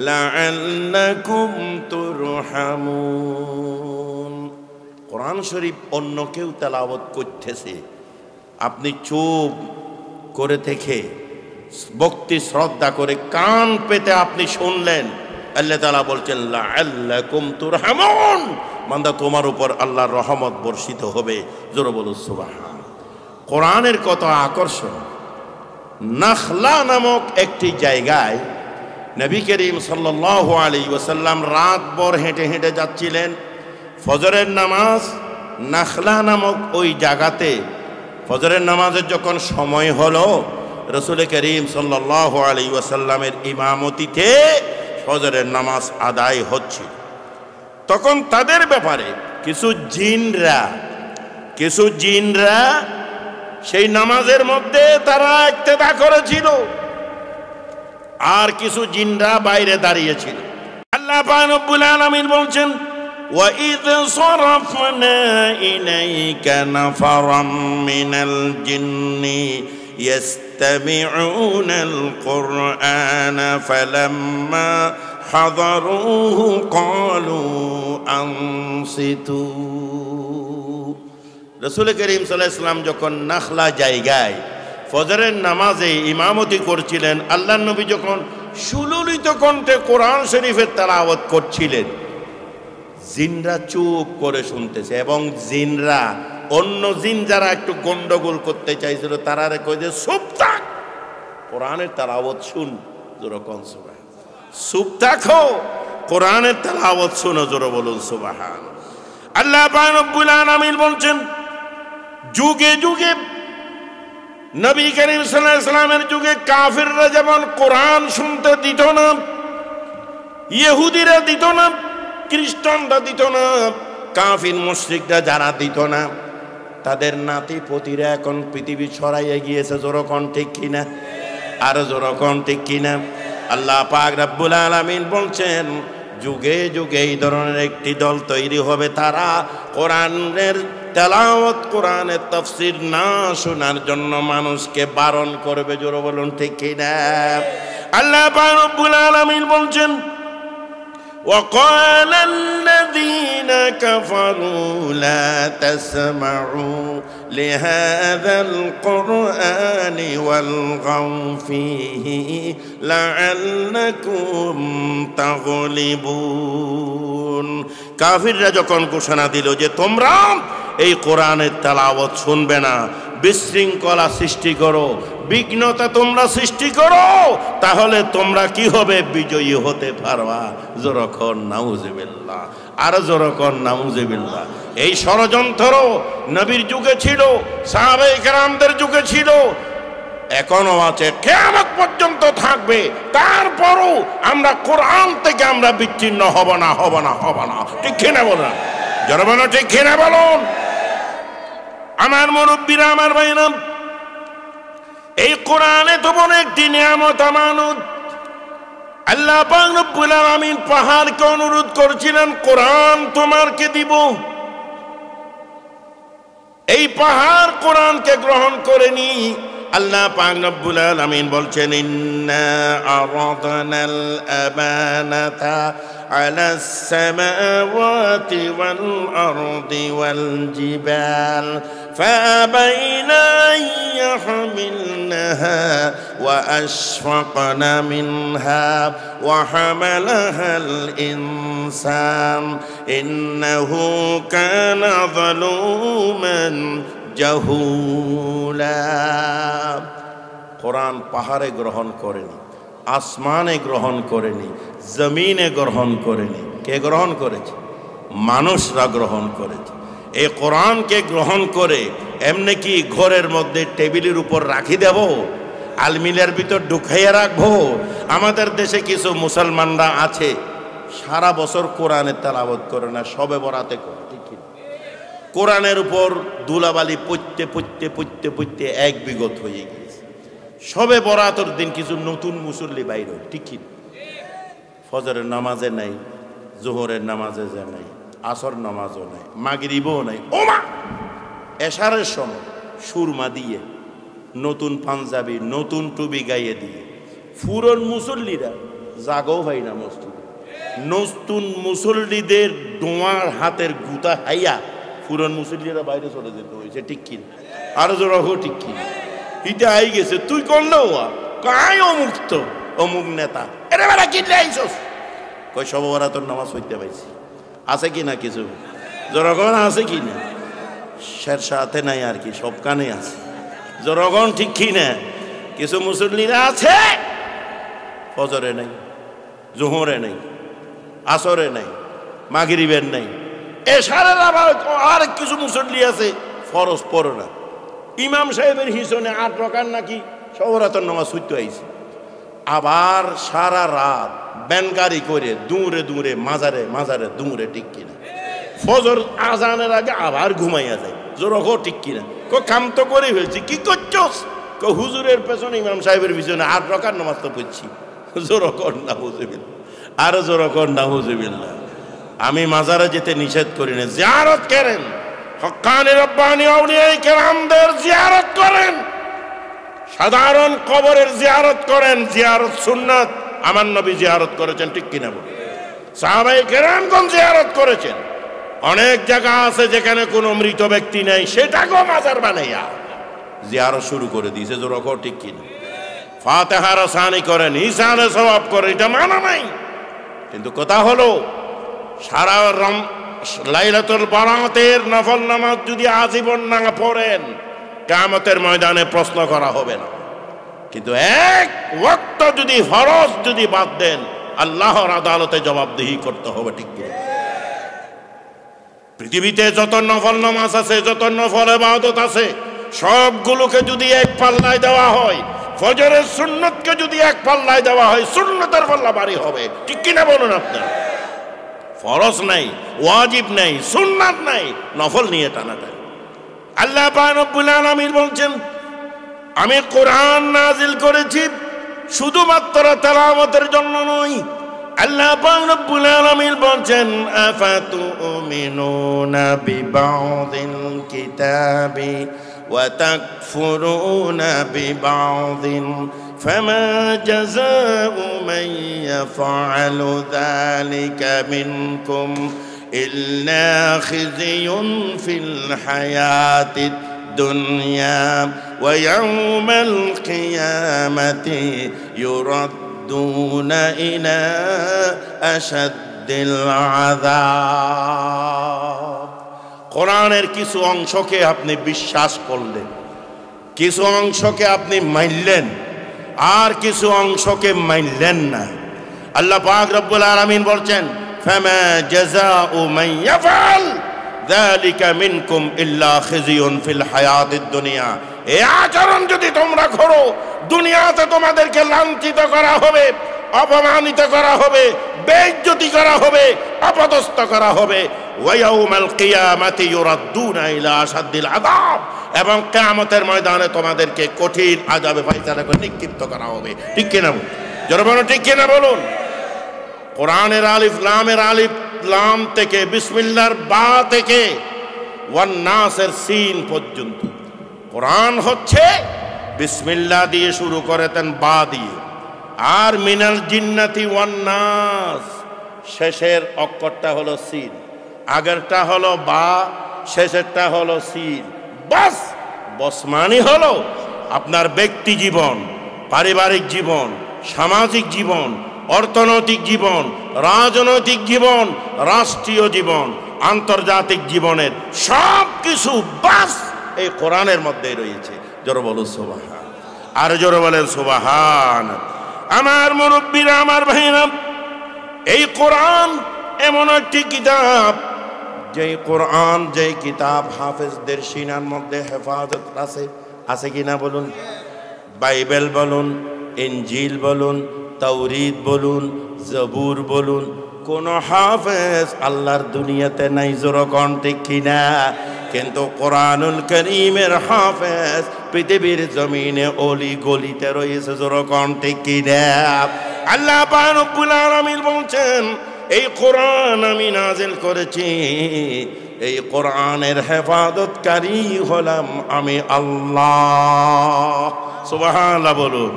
لَعَلَّكُمْ تُرْحَمُونَ। কোরআন শরীফ অন্য কেউ তেলাওয়াত করতেছে, আপনি চুপ করে থেকে ভক্তি শ্রদ্ধা করে কান পেতে আপনি শুনলেন, আল্লাহ তাআলা বলছেন লাআল্লাকুম তুরহামুন, বান্দা তোমার উপর আল্লাহর রহমত বর্ষিত হবে। জোরে বলো সুবহান। কোরআনের কত আকর্ষণ। নাখলা নামক একটি জায়গায় নবী করিম সাল্লাল্লাহু আলাইহি ওয়াসাল্লাম রাতভর হেঁটে হেঁটে যাচ্ছিলেন। ফজরের নামাজ নাখলা নামক ওই জায়গাতে ফজরের নামাজের যখন সময় হলো, রাসূল করিম সাল্লাল্লাহু আলাইহি ওয়াসাল্লামের ইমামতিতে ফজরের নামাজ আদায় হচ্ছিল। তখন তাদের ব্যাপারে কিছু জিনরা সেই নামাজের মধ্যে তারা ইক্তেদা করেছিল, আর কিছু জিনরা বাইরে দাঁড়িয়েছিল। আল্লাহ পাক রব্বুল আলামিন বলছেন وَإِذْ صَرَفْنَا إِلَيْكَ نَفَرًا مِنَ الْجِنِّ يَسْتَمِعُونَ الْقُرْآنَ فَلَمَّا حَضَرُوهُ قَالُوا أَنصِتُوا। রাসূল করিম সাল্লাল্লাহু আলাইহি ওয়াসাল্লাম যখন নাখলা জায়গায় ফজরের নামাজে ইমামতি করছিলেন, আল্লাহর নবী যখন সুললিত কণ্ঠে কোরআন শরীফের তেলাওয়াত করছিলেন, জিনরা চুপ করে শুনতেছে। এবং জিনরা অন্য জিন যারা একটু গন্ডগোল করতে চাইছিল তারা কই যে চুপ থাক, কোরআনের তেলাওয়াত শুন। জোরে কোন সুবহান। চুপ থাকো, কোরআনের তেলাওয়াত শুনো। জোরে বলুন সুবহান। আল্লাহ পাক রব্বুল আলামিন বলছেন যুগে যুগে নবী করিম সাল্লাল্লাহু আলাইহি ওয়াসাল্লামের যুগে কাফিররা যেমন কোরআন শুনতে দিত না, ইহুদিরা দিত না, খ্রিস্টানরা দিত না, কাফির মুশরিকরা যারা দিত না, তাদের নাতি পতিরা এখন পৃথিবী ছড়াইয়ে গিয়েছে। জোরকন ঠিক কিনা? আর জোরকন ঠিক কিনা? আল্লাহ পাক রব্বুল আলামিন বলছেন যুগে যুগে এই ধরনের একটি দল তৈরি হবে, তারা কোরআনের তেলাওয়াত কোরআনের তাফসীর না শোনার জন্য মানুষকে বারণ করবে। জোরে বলুন ঠিক কিনা? আল্লাহ পাক রব্বুল আলামিন বলছেন وقال الذين كفروا لا تسمعوا لهذا القرآن والغوا فيه لعلكم تغلبون। কাফিররা যখন ঘোষণা দিল যে তোমরা এই কোরআনের তেলাওয়াত শুনবে না, বিশৃঙ্খলা সৃষ্টি করো, বিঘ্নতা তোমরা সৃষ্টি করো, তাহলে তোমরা কি হবে? বিজয়ী হতে পারবা। জোরকন নাউজুবিল্লাহ, আর জোরকন নাউজুবিল্লাহ। এই ষড়যন্ত্র নবীর যুগে ছিল, সাহাবায়ে কেরামদের যুগে ছিল, এখনো আছে, কিয়ামত পর্যন্ত থাকবে। তারপরও আমরা কোরআন থেকে আমরা বিচ্ছিন্ন হব না, হব না, হব না। ঠিক কিনা বলুন? যারা বলো ঠিক কিনা বলুন? আমার মুরব্বীরা, আমার ভাইরা, এই কোরআনে তো বড় একটি নিয়ামত আমানত। আল্লাহ পাক রব্বুল আলামিন পাহাড়কে অনুরোধ করেছিলেন কোরআন তোমারকে দিব। এই পাহাড় কোরআনকে গ্রহণ করেনি। আল্লাহ পাক রব্বুল আলামিন বলছেন ইন্না আরাদনাল আমানাতা আলাস সামাওয়াতি ওয়াল আরদি ওয়াল জিবাল ফাআবাইনা ইয়াহমিলনাহা ওয়া আশফাকনা মিনহা ওয়া হামালাহাল ইনসান ইন্নাহু কানা যালুমান জাহুলা। কোরআন পাহাড়ে গ্রহণ করেনি, আসমানে গ্রহণ করেনি, জমিনে গ্রহণ করেনি। কে গ্রহণ করেছে? মানুষরা গ্রহণ করেছে। এই কোরআনকে গ্রহণ করে এমনি কি ঘরের মধ্যে টেবিলের উপর রাখি দেব? আলমিলের ভিতর ঢুকাইয়া রাখবো? আমাদের দেশে কিছু মুসলমানরা আছে সারা বছর কোরআনের তেলাওয়াত করে না, সবে বরাতে করে, ঠিক কি? কোরআনের উপর ধুলাবালি পড়তে পড়তে পড়তে পড়তে এক বিগত হয়ে গিয়েছে। সবে বরাতের দিন কিছু নতুন মুসল্লি বাইর হয়, ঠিক কি? ফজরের নামাজে নাই, জোহরের নামাজে যে নাই, আসর নামাজও নাই, মাগরিবও নাই, ওমা এশারের সময় সুরমা দিয়ে, নতুন পাঞ্জাবি নতুন টুপি গাইয়ে দিয়ে ফুরন মুসল্লিরা জাগও হয় না মসজিদে। নতুন মুসল্লিদের ডোয়ার হাতের গুতা হাইয়া ফুরন মুসল্লিরা বাইরে চলে যেতে হয়েছে, ঠিক কি? আরো জোরা হো, ঠিক কি? হিটা আই গেছে, তুই করলেও কায় অমুক্ত অমুক নেতা, এরে বেড়া কিনলে আইসস কই সব ওরা তোর নামাজ পড়তে পাইছি। আছে কি না কিছু জনগণ, আছে কি না? শেরশাতে নাই আর কি, সব কানে আছে জনগণ, ঠিক কি না? কিছু মুসল্লিরা আছে ফজরে নাই, জোহরে নাই, আসরে নাই, মাগরিবের নাই, এশারের আবার আর কিছু মুসল্লি আছে ফরজ পড়ে না। ইমাম সাহেবের হিসনে 8 রাকাত নাকি সবরাতর নামাজ পড়তে আইছে, আবার সারা রাত ব্যানগাড়ি করে দূরে দূরে মাজারে মাজারে দূরে, ঠিক কিনা? ফজর আজানের আগে আবার ঘুমাইয়া যায়, জোরকো, ঠিক কিনা? কাম তো করে ফেলছি, কি করছস? হুজুরের পেছনে ইমাম সাহেবের পিছনে 8 রাকাত নামাজ তো পড়ছি, জোরকর না হুজুবিল্লাহ, আরো জোরকর না হুজুবিল্লাহ। আমি মাজারে যেতে নিষেধ করি না, জিয়ারত করেন, হক্কানি রব্বানি আউলিয়া কেরামদের জিয়ারত করেন, সাধারণ কবরের জিয়ারত করেন, জিয়ারত সুন্নাত, আমার নবী জিয়ারত করেছেন, ঠিক কিনা বলুন? সাহাবায়ে কেরামগণ জিয়ারত করেছেন। অনেক জায়গা আছে যেখানে কোনো মৃত ব্যক্তি নেই, সেটাকেও মাজার বানাইয়া জিয়ারত শুরু করে দিয়েছে, জোরকো, ঠিক কিনা? ফাতিহা রসানি করেন, ঈসানে সওয়াব করেন, এটা মানা নাই। কিন্তু কথা হলো সারা লাইলাতুল বারাতের নফল নামাজ যদি আজীবন না পড়েন, কিয়ামতের ময়দানে প্রশ্ন করা হবে না। কিন্তু এক ওয়াক্ত যদি ফরজ যদি বাদ দেন, আল্লাহর আদালতে জবাবদিহি করতে হবে, ঠিক কি? পৃথিবীতে যত নফল নামাজ আছে, যত নফল ইবাদত আছে, সবগুলোকে যদি এক পাল্লায় দেওয়া হয়, ফজরের সুন্নতকে যদি এক পাল্লায় দেওয়া হয়, সুন্নতের পাল্লা ভারী হবে, ঠিক কিনা বলুন আপনারা? ফরজ নাই, ওয়াজিব নাই, সুন্নাত নাই, নফল নিয়ে টানাটানি। আল্লাহ পাক রব্বুল আলামিন বলছেন, আমি কোরআন নাজিল করেছি শুধুমাত্র তেলাওয়াতের জন্য নয়। আল্লাহ পাক রব্বুল আলামিন বলছেন, আফাতুমিনুনা বিবাউযিল কিতাবি ওয়া তাকফুরুনা বিবাউযিন ফামা জাযাউ মান ইয়াফআলু যালিকা মিনকুম ইল্লা খিযুন ফিল হায়াতিদ দুনিয়া ওয়া ইয়াউমাল কিয়ামাতি ইউরাদ্দুনা ইলা আশাদ্দিল আযাব। কোরআনের কিছু অংশকে আপনি বিশ্বাস করলেন, কিছু অংশকে আপনি মানলেন, আর কিছু অংশকে মানলেন না। আল্লাহ পাক রব্বুল আলামিন বলছেন, ফামা জাযাউ মান ইয়াফআল যালিকা মিনকুম ইল্লা খিযুন ফিল হায়াতিদ দুনিয়া। এই আচরণ যদি তোমরা করো, দুনিয়াতে তোমাদেরকে লাঞ্ছিত করা হবে, অপমানিত করা হবে, বেইজ্জতি করা হবে, অপদস্থ করা হবে। ওয়া ইয়াউমাল কিয়ামাতি ইউরাদ্দুনা ইলা আশাদ্দিল আযাব, এবং কিয়ামতের ময়দানে তোমাদেরকে কঠিন আযাবে ফায়সালা করে নিক্ষিপ্ত করা হবে, ঠিক কিনা? যারা বলো ঠিক কিনা বলুন। কোরআনের আলিফ লামের আলিফ লাম থেকে, বিসমিল্লাহর বা থেকে ওয়ান নাসের সিন পর্যন্ত কোরআন হচ্ছে বিসমিল্লাহ দিয়ে শুরু করেতেন, বা দিয়ে, আর মিনাল জিন্নাতি ওয়ান নাস শেষের অক্ষরটা হলো সিন, আগেরটা হলো বা, শেষেরটা হলো সিন। বাস বসমানি হলো আপনার ব্যক্তি জীবন, পারিবারিক জীবন, সামাজিক জীবন, অর্থনৈতিক জীবন, রাজনৈতিক জীবন, রাষ্ট্রীয় জীবন, আন্তর্জাতিক জীবনের সব কিছু বাস এই কোরআনের মধ্যে রয়েছে। জোরে বলো সুবহান, আর জোরে বলেন সুবহান। আমার মুরব্বীরা, আমার ভাইরা, এই কোরআন এমন একটি কিতাব, যেই কোরআন, যেই কিতাব হাফেজদের সিনার মধ্যে হেফাজত আছে, আছে কিনা বলুন? বাইবেল বলুন, ইনজিল বলুন, তাওরীত বলুন, জবুর বলুন, কোন হাফেজ আল্লাহর দুনিয়াতে নাই, জোরকন ঠিক কিনা? কিন্তু কোরআনুল কারীমের হাফেজ পৃথিবীর জমিনে অলি গলিতে রয়েছে, জোরকন ঠিক কিনা? আল্লাহ পাক রব্বুল আলামিন বলছেন, এই কোরআন আমি নাজিল করেছি, এই কোরআনের হেফাজতকারী হলাম আমি আল্লাহ। সুবহানাল্লাহ বলুন।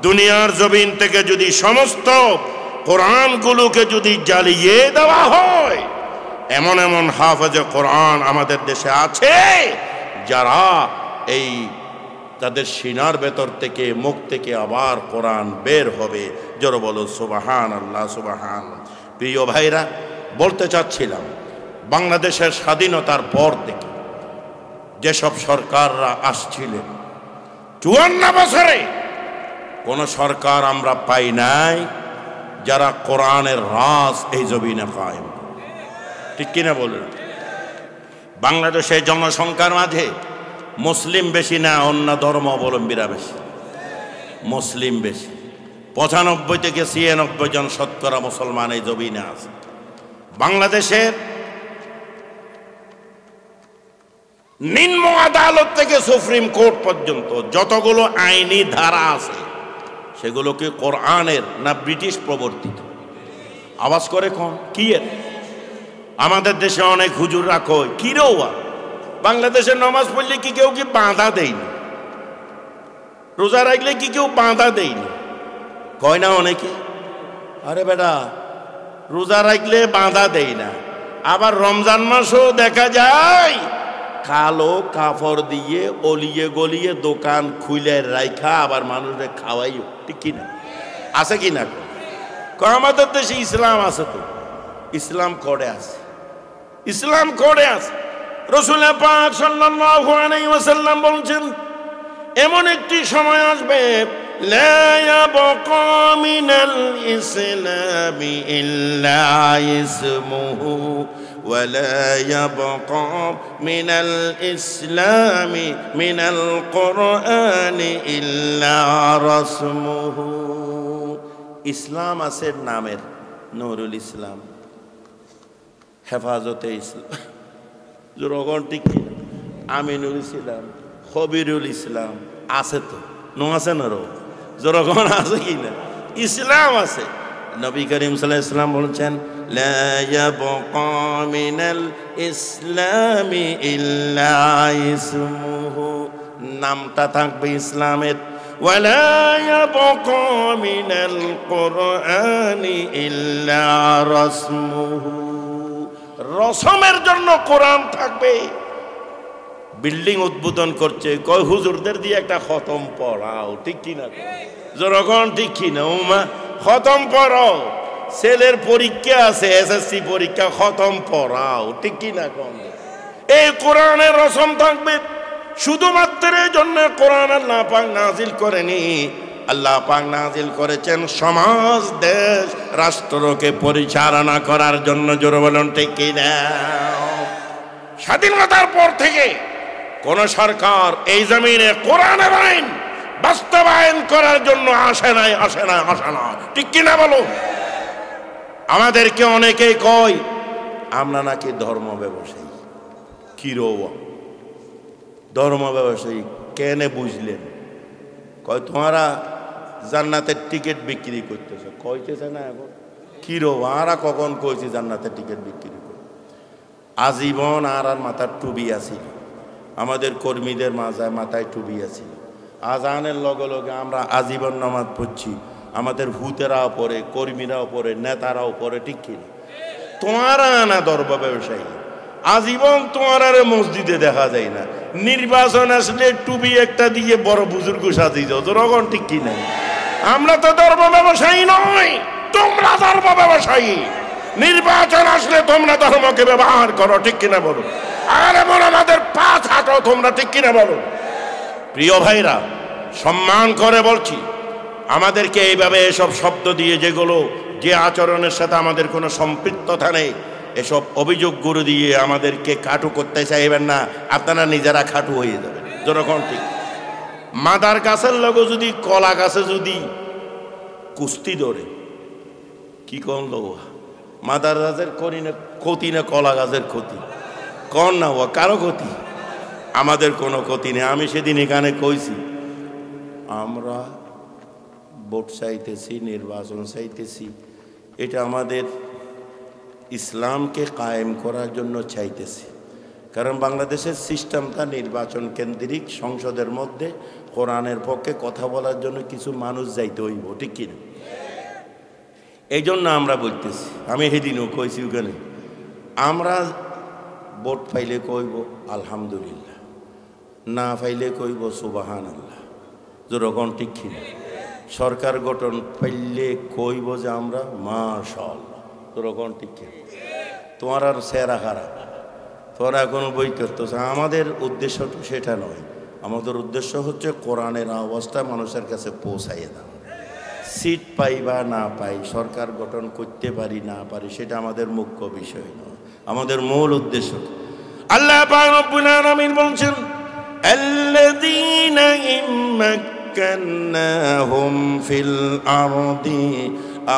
দুনিয়ার জমিন থেকে যদি সমস্ত কোরআনগুলোকে যদি জ্বালিয়ে দেওয়া হয়, এমন এমন হাফেজে কোরআন আমাদের দেশে আছে যারা এই তাদের সিনার ভেতর থেকে, মুখ থেকে আবার কোরআন বের হবে। জোরে বলো সুবহানাল্লাহ, সুবহান। প্রিয় ভাইরা, বলতে চাচ্ছিলাম, বাংলাদেশের স্বাধীনতার পর থেকে যেসব সরকাররা আসছিলেন, 54 বছরে কোন সরকার আমরা পাই নাই যারা কোরআনের রাজ এই জমিনে কায়েম, ঠিক কিনা বলুন? বাংলাদেশের জনসংখ্যার মাঝে মুসলিম বেশি না অন্য ধর্মাবলম্বীরা বেশি? মুসলিম বেশি। 95 থেকে 96 জন শতকরা মুসলমান এই জমিনে আছে। বাংলাদেশের নিম্ন আদালত থেকে সুপ্রিম কোর্ট পর্যন্ত যতগুলো আইনি ধারা আছে, সেগুলো কি কোরআনের না ব্রিটিশ প্রবর্তিত? আওয়াজ করে কোন কি এর? আমাদের দেশে অনেক হুজুররা কয়, কি রে ওয়া, বাংলাদেশের নামাজ পড়লে কি কেউ কি বাঁধা দেয়নি? রোজা রাখলে কি কেউ বাঁধা দেয়নি? কয় না অনেকে। আরে বেটা, রোজা রাখলে বাঁধা দেয় না, আবার রমজান মাসও দেখা যায় কালো কাপড় দিয়ে অলিয়ে গলিয়ে দোকান খুলে রাইখা আবার মানুষদের খাওয়াইও, ঠিক কিনা? আছে কিনা? আমাদের দেশে ইসলাম আছে তো, ইসলাম কোডে আছে, ইসলাম কোডে আছে। রাসূল পাক সাল্লাল্লাহু আলাইহি ওয়াসাল্লাম বলেছেন, এমন একটি সময় আসবে, লা ইয়াবকা মিনাল ইসলামি ইল্লা ইসমুহু ওয়া লা ইয়াবকা মিনাল ইসলামি মিনাল কুরআনি ইল্লা রাসমুহু। ইসলাম আছে নামের, নূরুল ইসলাম, হেফাজতে ইসলাম, জোরগণ ঠিক কিনা? আমিনুল ইসলাম, খবিরুল ইসলাম আছে তো, নো আছে না? জোরগণ আছে কিনা? ইসলাম আছে। নবী করিম সাল্লাল্লাহু আলাইহি ওয়াসাল্লাম বলেছেন, লা ইয়াবকা মিনাল ইসলামি ইল্লা ইসমুহু, নামটা থাকবে ইসলামের। ওয়া লা ইয়াবকা মিনাল কুরআনি ইল্লা রাসমুহু, রসমের জন্য কোরআন থাকবে। বিল্ডিং উদ্বোধন করছে, কয় হুজুরদের দিয়ে একটা খতম পড়াও, ঠিক কিনা? যখন ঠিক কিনা? উমা খতম পড়াও, ছেলের পরীক্ষা আছে, এসএসসি পরীক্ষা, খতম পড়াও, ঠিক কিনা? কোন এই কোরআনের রসম থাকবে। শুধুমাত্র এই জন্য কোরআন আল্লাহ পাক নাজিল করেনি, আল্লাহ পাক নাজিল করেছেন সমাজ, দেশ, রাষ্ট্রকে পরিচালনা করার জন্য। জোরে বলুন ঠিক কিনা? স্বাধীনতার পর থেকে কোন সরকার এই জমিনে কোরআনের আইন বাস্তবায়ন করার জন্য আসে নাই, আসে না, আসে না, ঠিক কিনা বলো? আমাদেরকে অনেকেই কয় আমরা নাকি ধর্ম ব্যবসায়ী। কি রো ধর্ম ব্যবসায়ী কেনে বুঝলেন? কয় তোমরা জান্নাতের টিকিট বিক্রি করতেছে, কইতেছে না এখন? কি রো আরা কখন কইছি জান্নাতের টিকিট বিক্রি করে? আজীবন আর মাথার টুবি আছিল, আমাদের কর্মীদের মাথায় টুবি আছিল। আজানের লগে লগে আমরা আজীবন নামাজ পড়ছি, আমাদের ভূতেরাও পড়ে, কর্মীরাও পড়ে, নেতারাও পড়ে, ঠিক কিনা? তোমারা না ধর্ম ব্যবসায়ী, আজীবন তোমার মসজিদে দেখা যায় না, নির্বাচন আসলে টুবি একটা দিয়ে বড় বুজুর্গ সাজিয়ে যাও, তখন ঠিক কিনা? আমরা তো ধর্ম ব্যবসায়ী নয়, তোমরা ধর্ম ব্যবসায়ী। নির্বাচন আসলে তোমরা ধর্মকে ব্যবহার করো, ঠিক কিনা বলো? আর এমন আমাদের পাঁচ হাঁটো তোমরা, ঠিক কিনা বলো? প্রিয় ভাইরা, সম্মান করে বলছি, আমাদেরকে এইভাবে এসব শব্দ দিয়ে, যেগুলো যে আচরণের সাথে আমাদের কোনো সম্পৃক্ততা নেই, এসব অভিযোগগুলো দিয়ে আমাদেরকে খাটু করতে চাইবেন না, আপনারা নিজেরা খাটু হয়ে যাবেন। যখন ঠিক মাদার গাছের লগে যদি কলা গাছে যদি কুস্তি ধরে কি করলো মাদার গাছের করি না ক্ষতি না কলা গাছের ক্ষতি কর না ও কারো ক্ষতি আমাদের কোনো ক্ষতি নেই আমি সেদিন এখানে কইছি আমরা ভোট চাইতেছি নির্বাচন চাইতেছি এটা আমাদের ইসলামকে কায়েম করার জন্য চাইতেছি কারণ বাংলাদেশের সিস্টেমটা নির্বাচন কেন্দ্রিক সংসদের মধ্যে কোরআনের পক্ষে কথা বলার জন্য কিছু মানুষ যাইতে হইব ঠিক কিনা এই জন্য আমরা বলতেছি আমি সেদিনও কইছি ওখানে আমরা ভোট পাইলে কইব আলহামদুলিল্লাহ না পাইলে কইব সুবহানাল্লাহ যেরকম ঠিক কিনা সরকার গঠন পাইলে কইব যে আমরা মাশাআল্লাহ যেরকম ঠিক কিনা তোমার আর সেরা খারাপ তোরা কোনো বই করতেছে আমাদের উদ্দেশ্য তো সেটা নয় আমাদের উদ্দেশ্য হচ্ছে কোরআনের আওয়াজটা মানুষের কাছে পৌঁছাইয়ে দাও সিট পাই বা না পাই সরকার গঠন করতে পারি না পারি সেটা আমাদের মুখ্য বিষয় নয় আমাদের মূল উদ্দেশ্য আল্লাহ পাক রব্বুল আলামিন বলেন আল্লাযীনা ইম্মাক্কানাহুম ফিল আরদি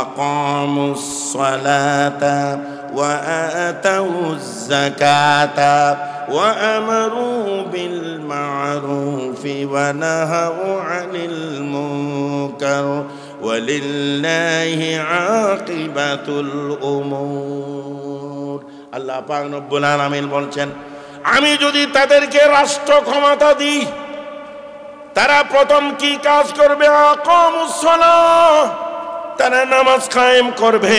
আকামুস সালাতা وآتوا الزكاة وأمروا بالمعروف ونهوا عن المنكر ولله عاقبة الأمور আল্লাহ পাক রব্বুল আলামিন বলছেন আমি যদি তাদেরকে রাষ্ট্র ক্ষমতা দিই তারা প্রথম কি কাজ করবে আকামুস সালাহ তারা নামাজ কায়েম করবে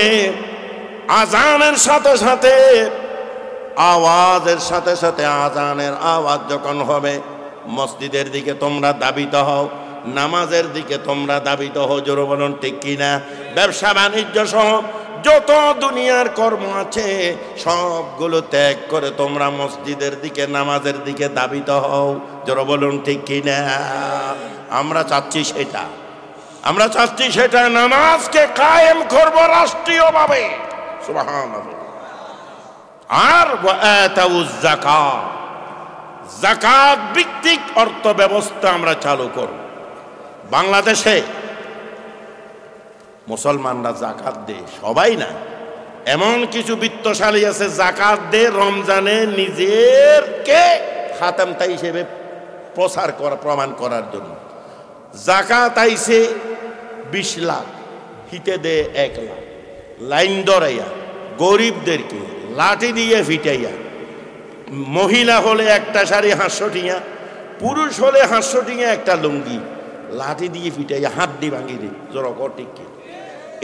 আজানের সাথে সাথে আওয়াজের সাথে সাথে আজানের আওয়াজ যখন হবে মসজিদের দিকে তোমরা দাবিত হও নামাজের দিকে তোমরা দাবিত হও জোরে বলুন ঠিক কিনা ব্যবসা বাণিজ্য সহ যত দুনিয়ার কর্ম আছে সবগুলো ত্যাগ করে তোমরা মসজিদের দিকে নামাজের দিকে দাবিত হও জোরে বলুন ঠিক কিনা আমরা চাচ্ছি সেটা নামাজকে কায়েম করব রাষ্ট্রীয়ভাবে সুবহানাল্লাহ আর ওয়াতাউজ যাকাত যাকাত ভিত্তিক অর্থ ব্যবস্থা আমরা চালু করব বাংলাদেশে মুসলমানরা যাকাত দেয় সবাই না এমন কিছু বিত্তশালী আছে যাকাত দেয় রমজানে নিজেরকে খাতামতা হিসেবে প্রচার করা প্রমাণ করার জন্য যাকাত আইছে 20 লাখ হিতে দে 1 লাখ লাইন ধরাইয়া গরিবদেরকে লাঠি দিয়ে ফিটাইয়া মহিলা হলে একটা শাড়ি 500 টিয়া পুরুষ হলে 500 টিয়া একটা লুঙ্গি লাঠি দিয়ে ফিটাইয়া হাড্ডি ভাঙি দিই জোরকর ঠিক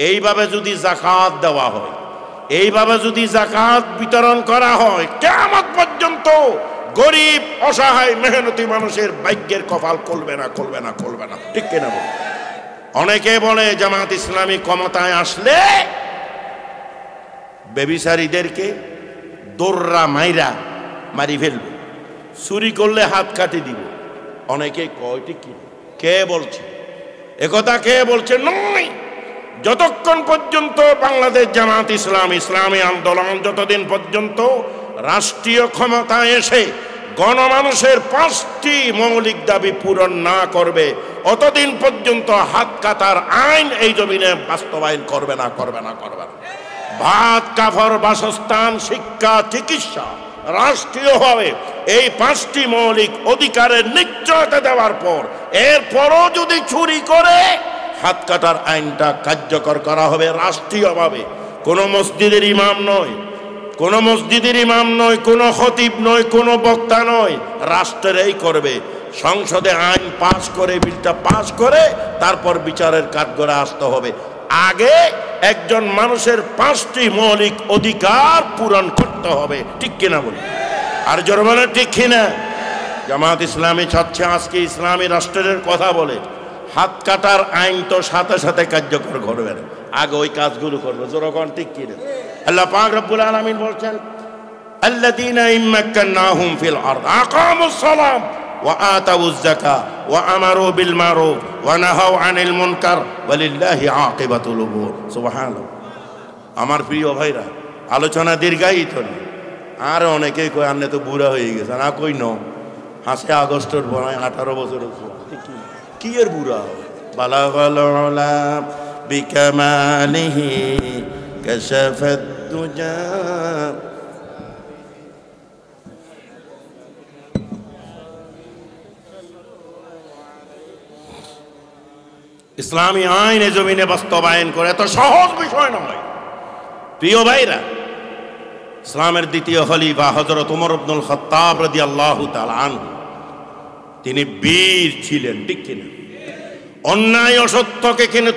এইভাবে যদি যাকাত দেওয়া হয় এইভাবে যদি যাকাত বিতরণ করা হয় কিয়ামত পর্যন্ত গরিব অসহায় মেহনতি মানুষের ভাগ্যের কপাল খুলবে না ঠিক কিনা অনেকে বলে জামাত ইসলামী ক্ষমতায় আসলে বেবিচারীদেরকে দৌড়া মারি ফেলবে চুরি করলে হাত কাটি দিব অনেকে কয় ঠিক কি কে বলছে একথা কে বলছে নয় যতক্ষণ পর্যন্ত বাংলাদেশ জামাত ইসলামী আন্দোলন যতদিন পর্যন্ত রাষ্ট্রীয় ক্ষমতায় এসে গণমানুষের 5টি মৌলিক দাবি পূরণ না করবে অতদিন পর্যন্ত হাত কাটার আইন এই জমিনে বাস্তবায়ন করবে না ভাত কাপড় বাসস্থান শিক্ষা চিকিৎসা রাষ্ট্রীয়ভাবে এই 5টি মৌলিক অধিকারের নিশ্চয়তা দেওয়ার পর এরপরও যদি চুরি করে হাত কাটার আইনটা কার্যকর করা হবে রাষ্ট্রীয়ভাবে কোনো মসজিদের ইমাম নয় কোনো খতিব নয় কোনো বক্তা নয় রাষ্ট্রেরই করবে সংসদে আইন পাস করে বিলটা পাস করে তারপর বিচারের কাঠগড়ায় আসতে হবে আগে একজন মানুষের 5টি মৌলিক অধিকার পূরণ করতে হবে ঠিক কিনা বলি আর জোরমানে ঠিক কিনা জামাত ইসলামী চাচ্ছে আজকে ইসলামী রাষ্ট্রের কথা বলে হাত কাটার আইন তো সাথে সাথে কার্যকর করবে না আগে ওই কাজগুলো করবে জোরকন ঠিক কিনা আল্লাহ পাক রব্বুল আলামিন বলছেন আল্লাযীনা ইম্মাক্কানাহুম ফিল আরদ আকামুস সালাম ওয়া আতাউজ যাকাত ওয়া আমারু বিল মারুফ ওয়া নাহাউ আনিল মুনকার ওয়ালিল্লাহি আকিবাতুল উমুর সুবহানাল্লাহ আমার প্রিয় ভাইরা আলোচনা দীর্ঘায়িত না আর অনেকেই কয় আপনি তো বুড়া হয়ে গেছেন না কই ন 5 আগস্টের পর 18 বছর ঠিক কি কি এর বুড়া বালাগাল উলা বিকামালিহি কাশাফাত দুজা। ইসলামী আইন জমিনে বাস্তবায়ন করে এত সহজ বিষয় নয় প্রিয় ভাইরা। ইসলামের দ্বিতীয় খলিফা হযরত ওমর ইবনুল খাত্তাব রাদিয়াল্লাহু তাআলা আনহু, তিনি বীর ছিলেন, ঠিক কিনা? অন্যায় অসত্যকে কিন্তু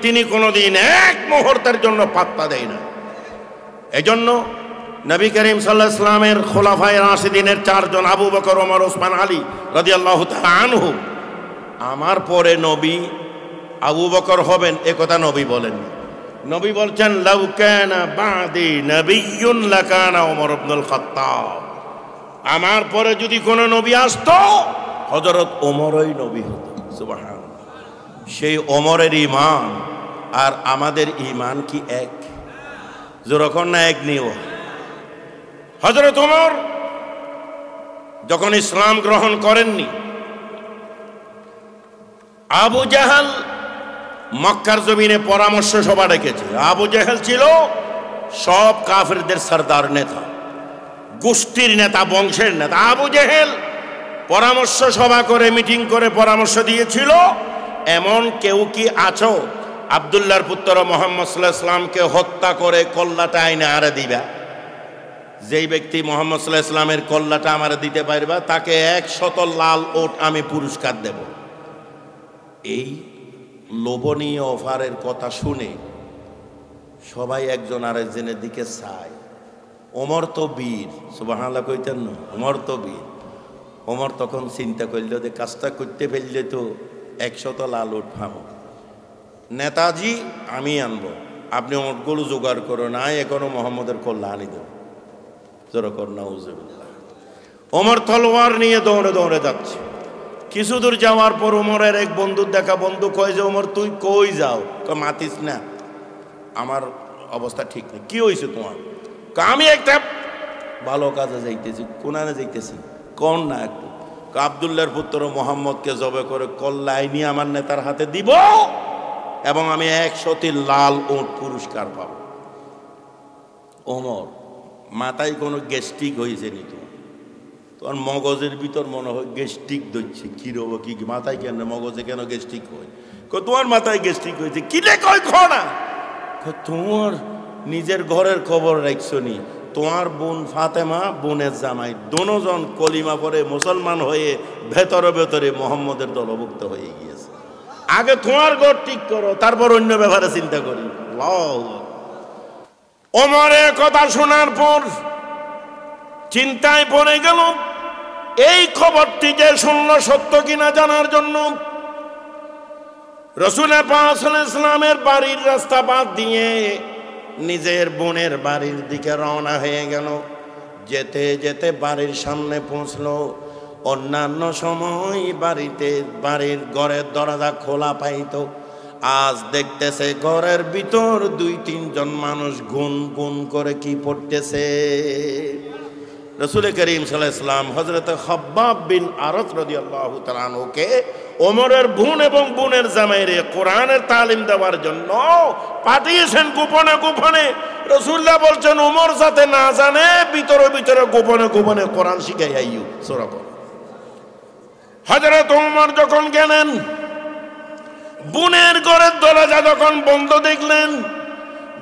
তিনি কোনোদিন এক মুহূর্তের জন্য পাত্তা দেয় না। এজন্য নবী করিম সাল্লাল্লাহু আলাইহি ওয়াসাল্লামের খোলাফায়ে রাশিদিনের চারজন আবু বকর, ওমর, ওসমান, আলী রাদিয়াল্লাহু তাআলা আনহু, আমার পরে নবী আবু বকর হবেন এ কথা নবী বলেন। নবী বলছেন লাউ কানা বাদি নবিয়্যুন লাকানা ওমর ইবনুল খাত্তাব, আমার পরে যদি কোনো নবী আসতো হযরত ওমরই নবী হতো। সুবহানাল্লাহ। সেই ওমরের ঈমান আর আমাদের ঈমান কি এক? যেরকম না এক নিও। হযরত ওমর যখন ইসলাম গ্রহণ করেননি, আবু জাহাল মক্কার জমিনে পরামর্শ সভা ডেকেছে। আবু জাহেল ছিল সব কাফেরদের সরদার নেতা, গোষ্ঠীর নেতা, বংশের নেতা। আবু জাহেল পরামর্শ সভা করে, মিটিং করে পরামর্শ দিয়েছিল, এমন কেউ কি আছো আব্দুল্লাহর পুত্র মুহাম্মদ সাল্লাল্লাহু আলাইহি ওয়াসাল্লামকে হত্যা করে কল্লাটা আইনে আরে দিবা? যেই ব্যক্তি মুহাম্মদ সাল্লাল্লাহু আলাইহি ওয়াসাল্লামের কল্লাটা আমারে দিতে পারবা তাকে 100 লাল ওট আমি পুরস্কার দেব। এই লোভনীয় অফারের কথা শুনে সবাই একজন আরেকজনের দিকে চায়। ওমর তো বীর, সুবহানাল্লাহ কইতেন না? ওমর তো বীর। ওমর তখন চিন্তা করল যে কাজটা করতে ফেললে তো 100 লাল ওট পাবো। নেতাজি আমি আনবো, আপনি ওটগুলো জোগাড় করো, না এখনো মোহাম্মদের কল্লা আনি দেব। যেরকম নাউজুবিল্লাহ। ওমর তলোয়ার নিয়ে দৌড়ে দৌড়ে যাচ্ছে। কিছু দূর যাওয়ার পর ওমরের এক বন্ধুর দেখা। বন্ধু কয় যে ওমর তুই কই যাও? মাতিস না, আমার অবস্থা ঠিক নেই। কি হয়েছে তোমার? আমি একটা ভালো কাজে যাইতেছি। কোনানে যাইতেছি? কোন না একটু। আব্দুল্লাহর পুত্র মোহাম্মদকে জবে করে কল্লাই নিয়ে আমার নেতার হাতে দিব এবং আমি 100 লাল ওট পুরস্কার পাব। ওমর মাথায় কোনো গ্যাস্ট্রিক হয়েছে নি? তোমার মগজের ভিতর মনে হয় গ্যাস্ট্রিক ধরছে। কি রব কি মাথায় কেন, মগজে কেন গ্যাস্ট্রিক হয়? তোমার মাথায় গ্যাস্ট্রিক হয়েছে কি রে? কয় খনা তোমার নিজের ঘরের খবর রাখছো নি? তোমার বোন ফাতেমা, বোনের জামাই, দোনোজন কলিমা পরে মুসলমান হয়ে ভেতরে ভেতরে মোহাম্মদের দলভুক্ত হয়ে গিয়েছে। আগে তোমার ঘর ঠিক করো, তারপর অন্য ব্যাপারে চিন্তা করি। ওমরের কথা শোনার পর চিন্তায় পড়ে গেল। এই খবরটি যে শুনল সত্য কিনা জানার জন্য রাসূল পাক সাল্লাল্লাহু আলাইহি ওয়াসাল্লামের বাড়ির রাস্তা বাদ দিয়ে নিজের বোনের বাড়ির দিকে রওনা হয়ে গেল। যেতে যেতে বাড়ির সামনে পৌঁছলো। অন্যান্য সময় বাড়ির ঘরের দরজা খোলা পাইতো, আজ দেখতেছে ঘরের ভিতর 2-3 জন মানুষ গুন গুন করে কি পড়তেছে। রাসূল করিম সাল্লাল্লাহু আলাইহি ওয়াসাল্লাম হযরত খাব্বাব বিন আরত রাদিয়াল্লাহু তাআলা আনহুকে ওমরের বোন এবং বোনের জামাইরে কোরআনের তালিম দেওয়ার জন্য পাঠিয়েছেন গোপনে গোপনে। রাসূলুল্লাহ বলছেন ওমর যাতে না জানে, ভিতরে ভিতরে গোপনে গোপনে কোরআন শিখাই আইয়ু সূরা কোরআন। হযরত ওমর যখন গেলেন, বোনের ঘরের দরজা যখন বন্ধ দেখলেন,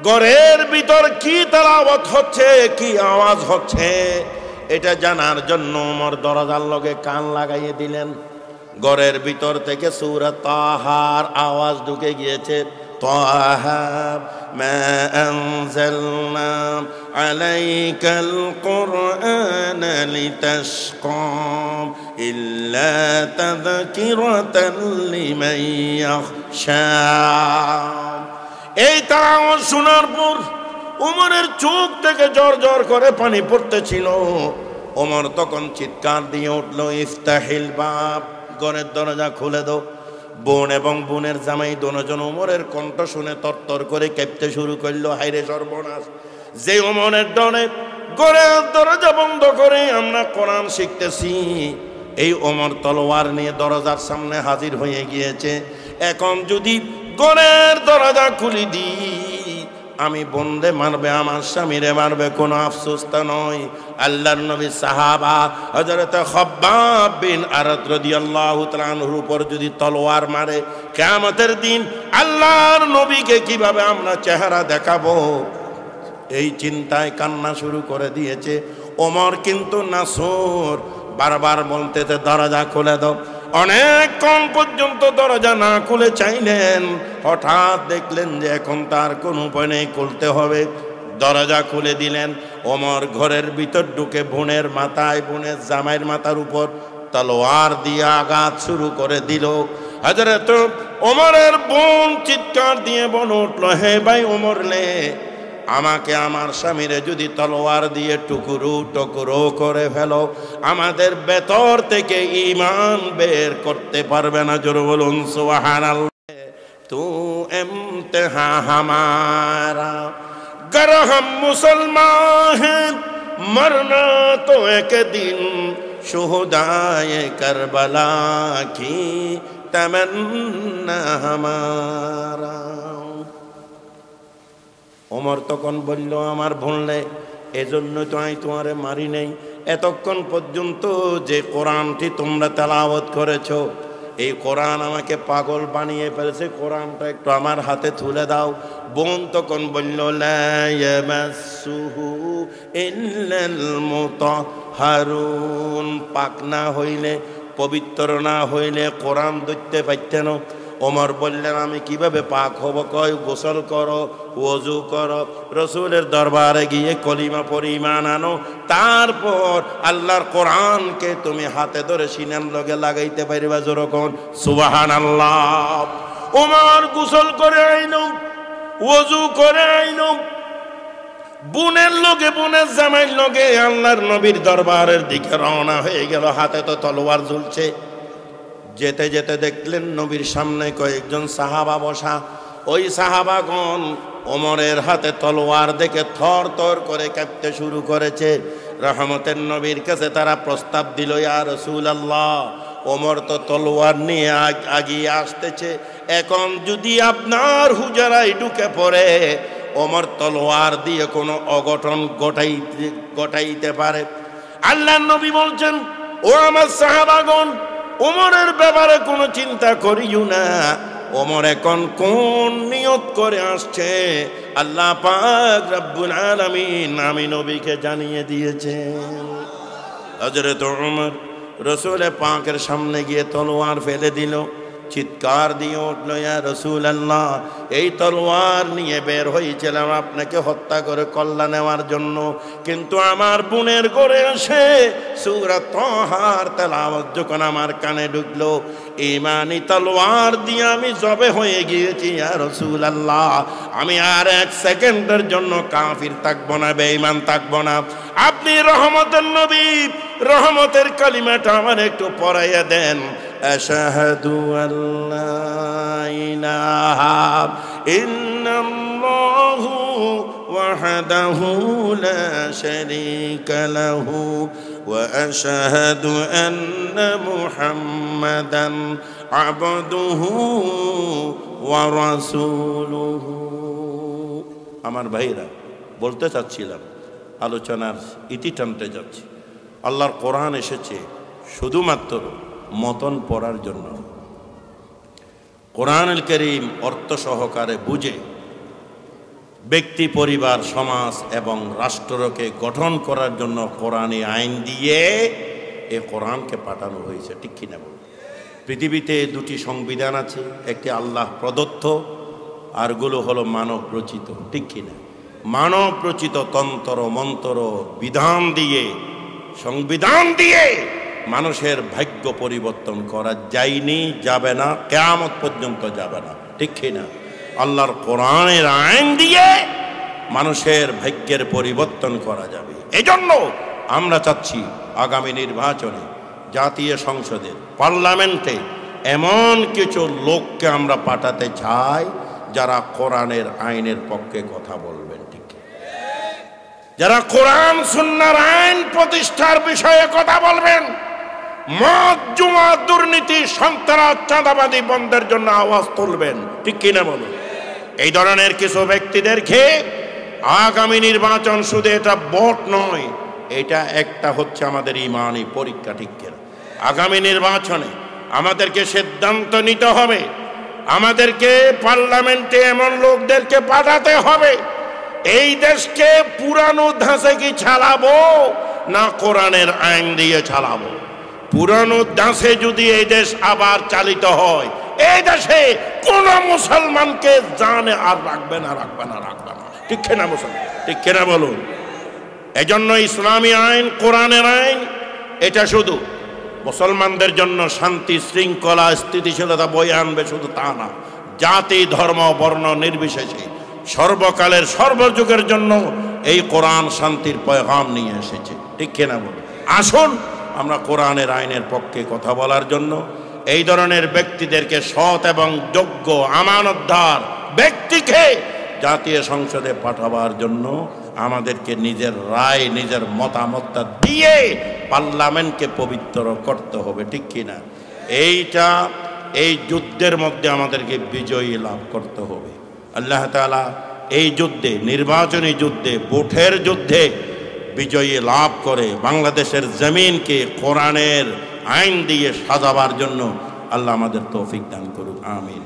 ঘরের ভিতর কি তেলাওয়াত হচ্ছে, কি আওয়াজ হচ্ছে, এটা জানার জন্য ওমর দরজার লগে কান লাগাইয়ে দিলেন। ঘরের ভিতর থেকে সূরা তাহার আওয়াজ ঢুকে গিয়েছে। তাহা মা আনজালনা আলাইকাল কুরআন লিতাশকা ইল্লা তাযকিরাতান লিমান ইয়াখশা। এই তাওয়াজ শোনার পর ওমরের চোখ থেকে জর জর করে পানি পড়তেছিল। ওমর তখন চিৎকার দিয়ে উঠল, ইফতাহিল বাব, ঘরের দরজা খুলে দাও। বোন এবং বোনের জামাই দুজন ওমরের কণ্ঠ শুনে তরতর করে কাঁপতে শুরু করলো। হায়রে সর্বনাশ! যে ওমরের ডরে ঘরের দরজা বন্ধ করে আমরা কোরআন শিখতেছি, এই ওমর তলোয়ার নিয়ে দরজার সামনে হাজির হয়ে গিয়েছে। এখন যদি ঘরের দরজা খুলি দিই, আমি বোনরে মারবে, আমার স্বামীরে মারবে, কোনো আফসোস তা নয়। আল্লাহর নবী সাহাবা হযরত খাব্বাব বিন আরাদ রাদিয়াল্লাহু তাআলা আনহুর উপর যদি তলোয়ার মারে, কিয়ামতের দিন আল্লাহর নবীকে কিভাবে আমরা চেহারা দেখাবো, এই চিন্তায় কান্না শুরু করে দিয়েছে। ওমর কিন্তু নাসুর, বারবার বলতেছে দরজা খুলে দাও। অনেকক্ষণ পর্যন্ত দরজা না খুলে চাইলেন, হঠাৎ দেখলেন যে এখন তার কোনো উপায় নেই, খুলতে হবে। দরজা খুলে দিলেন। ওমর ঘরের ভিতর ঢুকে বোনের মাথায়, বোনের জামাইয়ের মাথার উপর তলোয়ার দিয়ে আঘাত শুরু করে দিল। হযরত ওমরের বোন চিৎকার দিয়ে বলে উঠল, হে ভাই ওমর লে, আমাকে আমার স্বামীরে যদি তলোয়ার দিয়ে টুকরো টুকরো করে ফেলো, আমাদের ভেতর থেকে ঈমান বের করতে পারবে না। জোরে বলুন সুবহানাল্লাহ। তু ইমতিহা হামারা गर हम मुसलमान हैं, मरना तो एक दिन शुहदाए करबला की तमन्ना हमारा। ওমর তখন বলল, আমার ভুললে, এজন্য তো আমি তোমারে মারি নাই। এতক্ষণ পর্যন্ত যে কোরআনটি তোমরা তেলাওয়াত করেছো, এই কোরআন আমাকে পাগল বানিয়ে ফেলেছে, কোরআনটা একটু আমার হাতে তুলে দাও। বোন তখন বলল, লা ইয়ামাসসুহু ইল্লাল মুতাহহারুন, পাক না হইলে, পবিত্র না হইলে কোরআন ধরতে পারতেন। ওমর বললেন, আমি কিভাবে পাক হব? কয় গোসল করো, ওযু করো, রসুলের দরবারে গিয়ে কলিমা পড়ে ঈমান আনো, তারপর আল্লাহর কোরআনকে তুমি হাতে ধরে সিনার লগে লাগাইতে পারবা। যেরকম সুবহানাল্লাহ। ওমর গোসল করে আইনো, ওযু করে আইনো, বোনের লগে, বোনের জামাইয়ের লগে আল্লাহর নবীর দরবারের দিকে রওনা হয়ে গেল। হাতে তো তলোয়ার ঝুলছে। যেতে যেতে দেখলেন নবীর সামনে কয়েকজন সাহাবা বসা। ওই সাহাবাগণ ওমরের হাতে তলোয়ার দেখে থর থর করে কাঁপতে শুরু করেছে। রহমতের নবীর কাছে তারা প্রস্তাব দিল, ইয়া রাসূলুল্লাহ, ওমর তো তলোয়ার নিয়ে আগিয়ে আসতেছে, এখন যদি আপনার হুজরায় ঢুকে পড়ে, ওমর তলোয়ার দিয়ে কোনো অঘটন ঘটাইতে পারে। আল্লাহর নবী বলছেন, ও আমার সাহাবাগণ, ওমরের ব্যাপারে কোনো চিন্তা করিও না। ওমর এখন কোন নিয়ত করে আসছে, আল্লাহ পাক রব্বুল আলামিন আমি নবীকে জানিয়ে দিয়েছেন। হযরত ওমর রাসূল পাকের সামনে গিয়ে তলোয়ার ফেলে দিল। চিৎকার দিয়ে উঠল, ইয়া রাসূলুল্লাহ, এই তলোয়ার নিয়ে বের হয়েছিলাম আপনাকে হত্যা করে কল্যাণ নেওয়ার জন্য, কিন্তু আমার বোনের ঘরে এসে সূরা তাহার তেলাওয়াত যখন আমার কানে ঢুকলো, ঈমানি তলোয়ার দিয়ে আমি জবে হয়ে গিয়েছি। ইয়া রাসূলুল্লাহ, আমি আর এক সেকেন্ডের জন্য কাফির থাকবো না, বেঈমান থাকবো না। আপনি রহমতের নবী, রহমতের কালিমাটা আমার একটু পড়াইয়া দেন। আশহাদু আল্লা ইলাহা ইল্লাল্লাহু ওয়াহদাহু লা শারীকা লাহু ওয়া আশহাদু আন্না মুহাম্মাদান আবদুহু ওয়া রাসূলুহু। আমার ভাইরা, বলতে চাচ্ছিলাম, আলোচনার ইতি টানতে যাচ্ছি। আল্লাহর কোরআন এসেছে শুধুমাত্র মতন পড়ার জন্য। কোরআনুল কারীম অর্থ সহকারে বুঝে ব্যক্তি, পরিবার, সমাজ এবং রাষ্ট্রকে গঠন করার জন্য কোরআনী আইন দিয়ে এই কোরআনকে পাঠানো হয়েছে। ঠিক কিনা বল? পৃথিবীতে দুটি সংবিধান আছে, একটি আল্লাহ প্রদত্ত, আরগুলো হলো মানব রচিত। ঠিক কিনা? মানব রচিত তন্ত্র মন্ত্র বিধান দিয়ে, সংবিধান দিয়ে মানুষের ভাগ্য পরিবর্তন করা যায়নি, যাবে না, কিয়ামত পর্যন্ত যাবে না। ঠিক কিনা? আল্লাহর কোরআনের আইন দিয়ে মানুষের ভাগ্যের পরিবর্তন করা যাবে। এজন্য আমরা চাচ্ছি আগামী নির্বাচনে জাতীয় সংসদে, পার্লামেন্টে এমন কিছু লোককে আমরা পাঠাতে চাই যারা কোরআনের আইনের পক্ষে কথা বলবেন। ঠিক, যারা কোরআন সুন্নাহর আইন প্রতিষ্ঠার বিষয়ে কথা বলবেন, মদ জুয়া দুর্নীতি সন্ত্রাস চাঁদাবাদী বন্ধের জন্য আওয়াজ তুলবেন, ঠিক কিনা বলুন? এই ধরনের কিছু ব্যক্তিদেরকে আগামী নির্বাচন শুধু এটা ভোট নয়, এটা একটা হচ্ছে আমাদের ইমানি পরীক্ষা, ঠিক কিনা? আগামী নির্বাচনে আমাদেরকে সিদ্ধান্ত নিতে হবে, আমাদেরকে পার্লামেন্টে এমন লোকদেরকে পাঠাতে হবে, এই দেশকে পুরানো ধাঁচে কি চালাবো না কোরআনের আইন দিয়ে চালাবো? পুরানো ধাঁচে যদি এই দেশ আবার চালিত হয়, এই দেশে কোন মুসলমানকে জানে আর রাখবে না, রাখবে না, রাখবে না, ঠিক কিনা মুসলমান? ঠিক কিনা বলুন? এজন্য ইসলামী আইন, কোরআনের আইন, এটা শুধু মুসলমানদের জন্য শান্তি শৃঙ্খলা স্থিতিশীলতা বয়ে আনবে শুধু তা না, জাতি ধর্ম বর্ণ নির্বিশেষে সর্বকালের সর্বযুগের জন্য এই কোরআন শান্তির পয়গাম নিয়ে এসেছে, ঠিক কিনা বলুন? আসুন আমরা কোরআনের আইনের পক্ষে কথা বলার জন্য এই ধরনের ব্যক্তিদেরকে, সৎ এবং যোগ্য আমানতদার ব্যক্তিকে জাতীয় সংসদে পাঠাবার জন্য আমাদেরকে নিজের রায়, নিজের মতামতটা দিয়ে পার্লামেন্টকে পবিত্র করতে হবে, ঠিক কিনা? এই যুদ্ধের মধ্যে আমাদেরকে বিজয়ী লাভ করতে হবে। আল্লাহ তাআলা এই যুদ্ধে, নির্বাচনী যুদ্ধে, ভোটের যুদ্ধে বিজয়ী লাভ করে বাংলাদেশের জমিনকে কোরআনের আইন দিয়ে সাজাবার জন্য আল্লাহ আমাদের তৌফিক দান করুক, আমিন।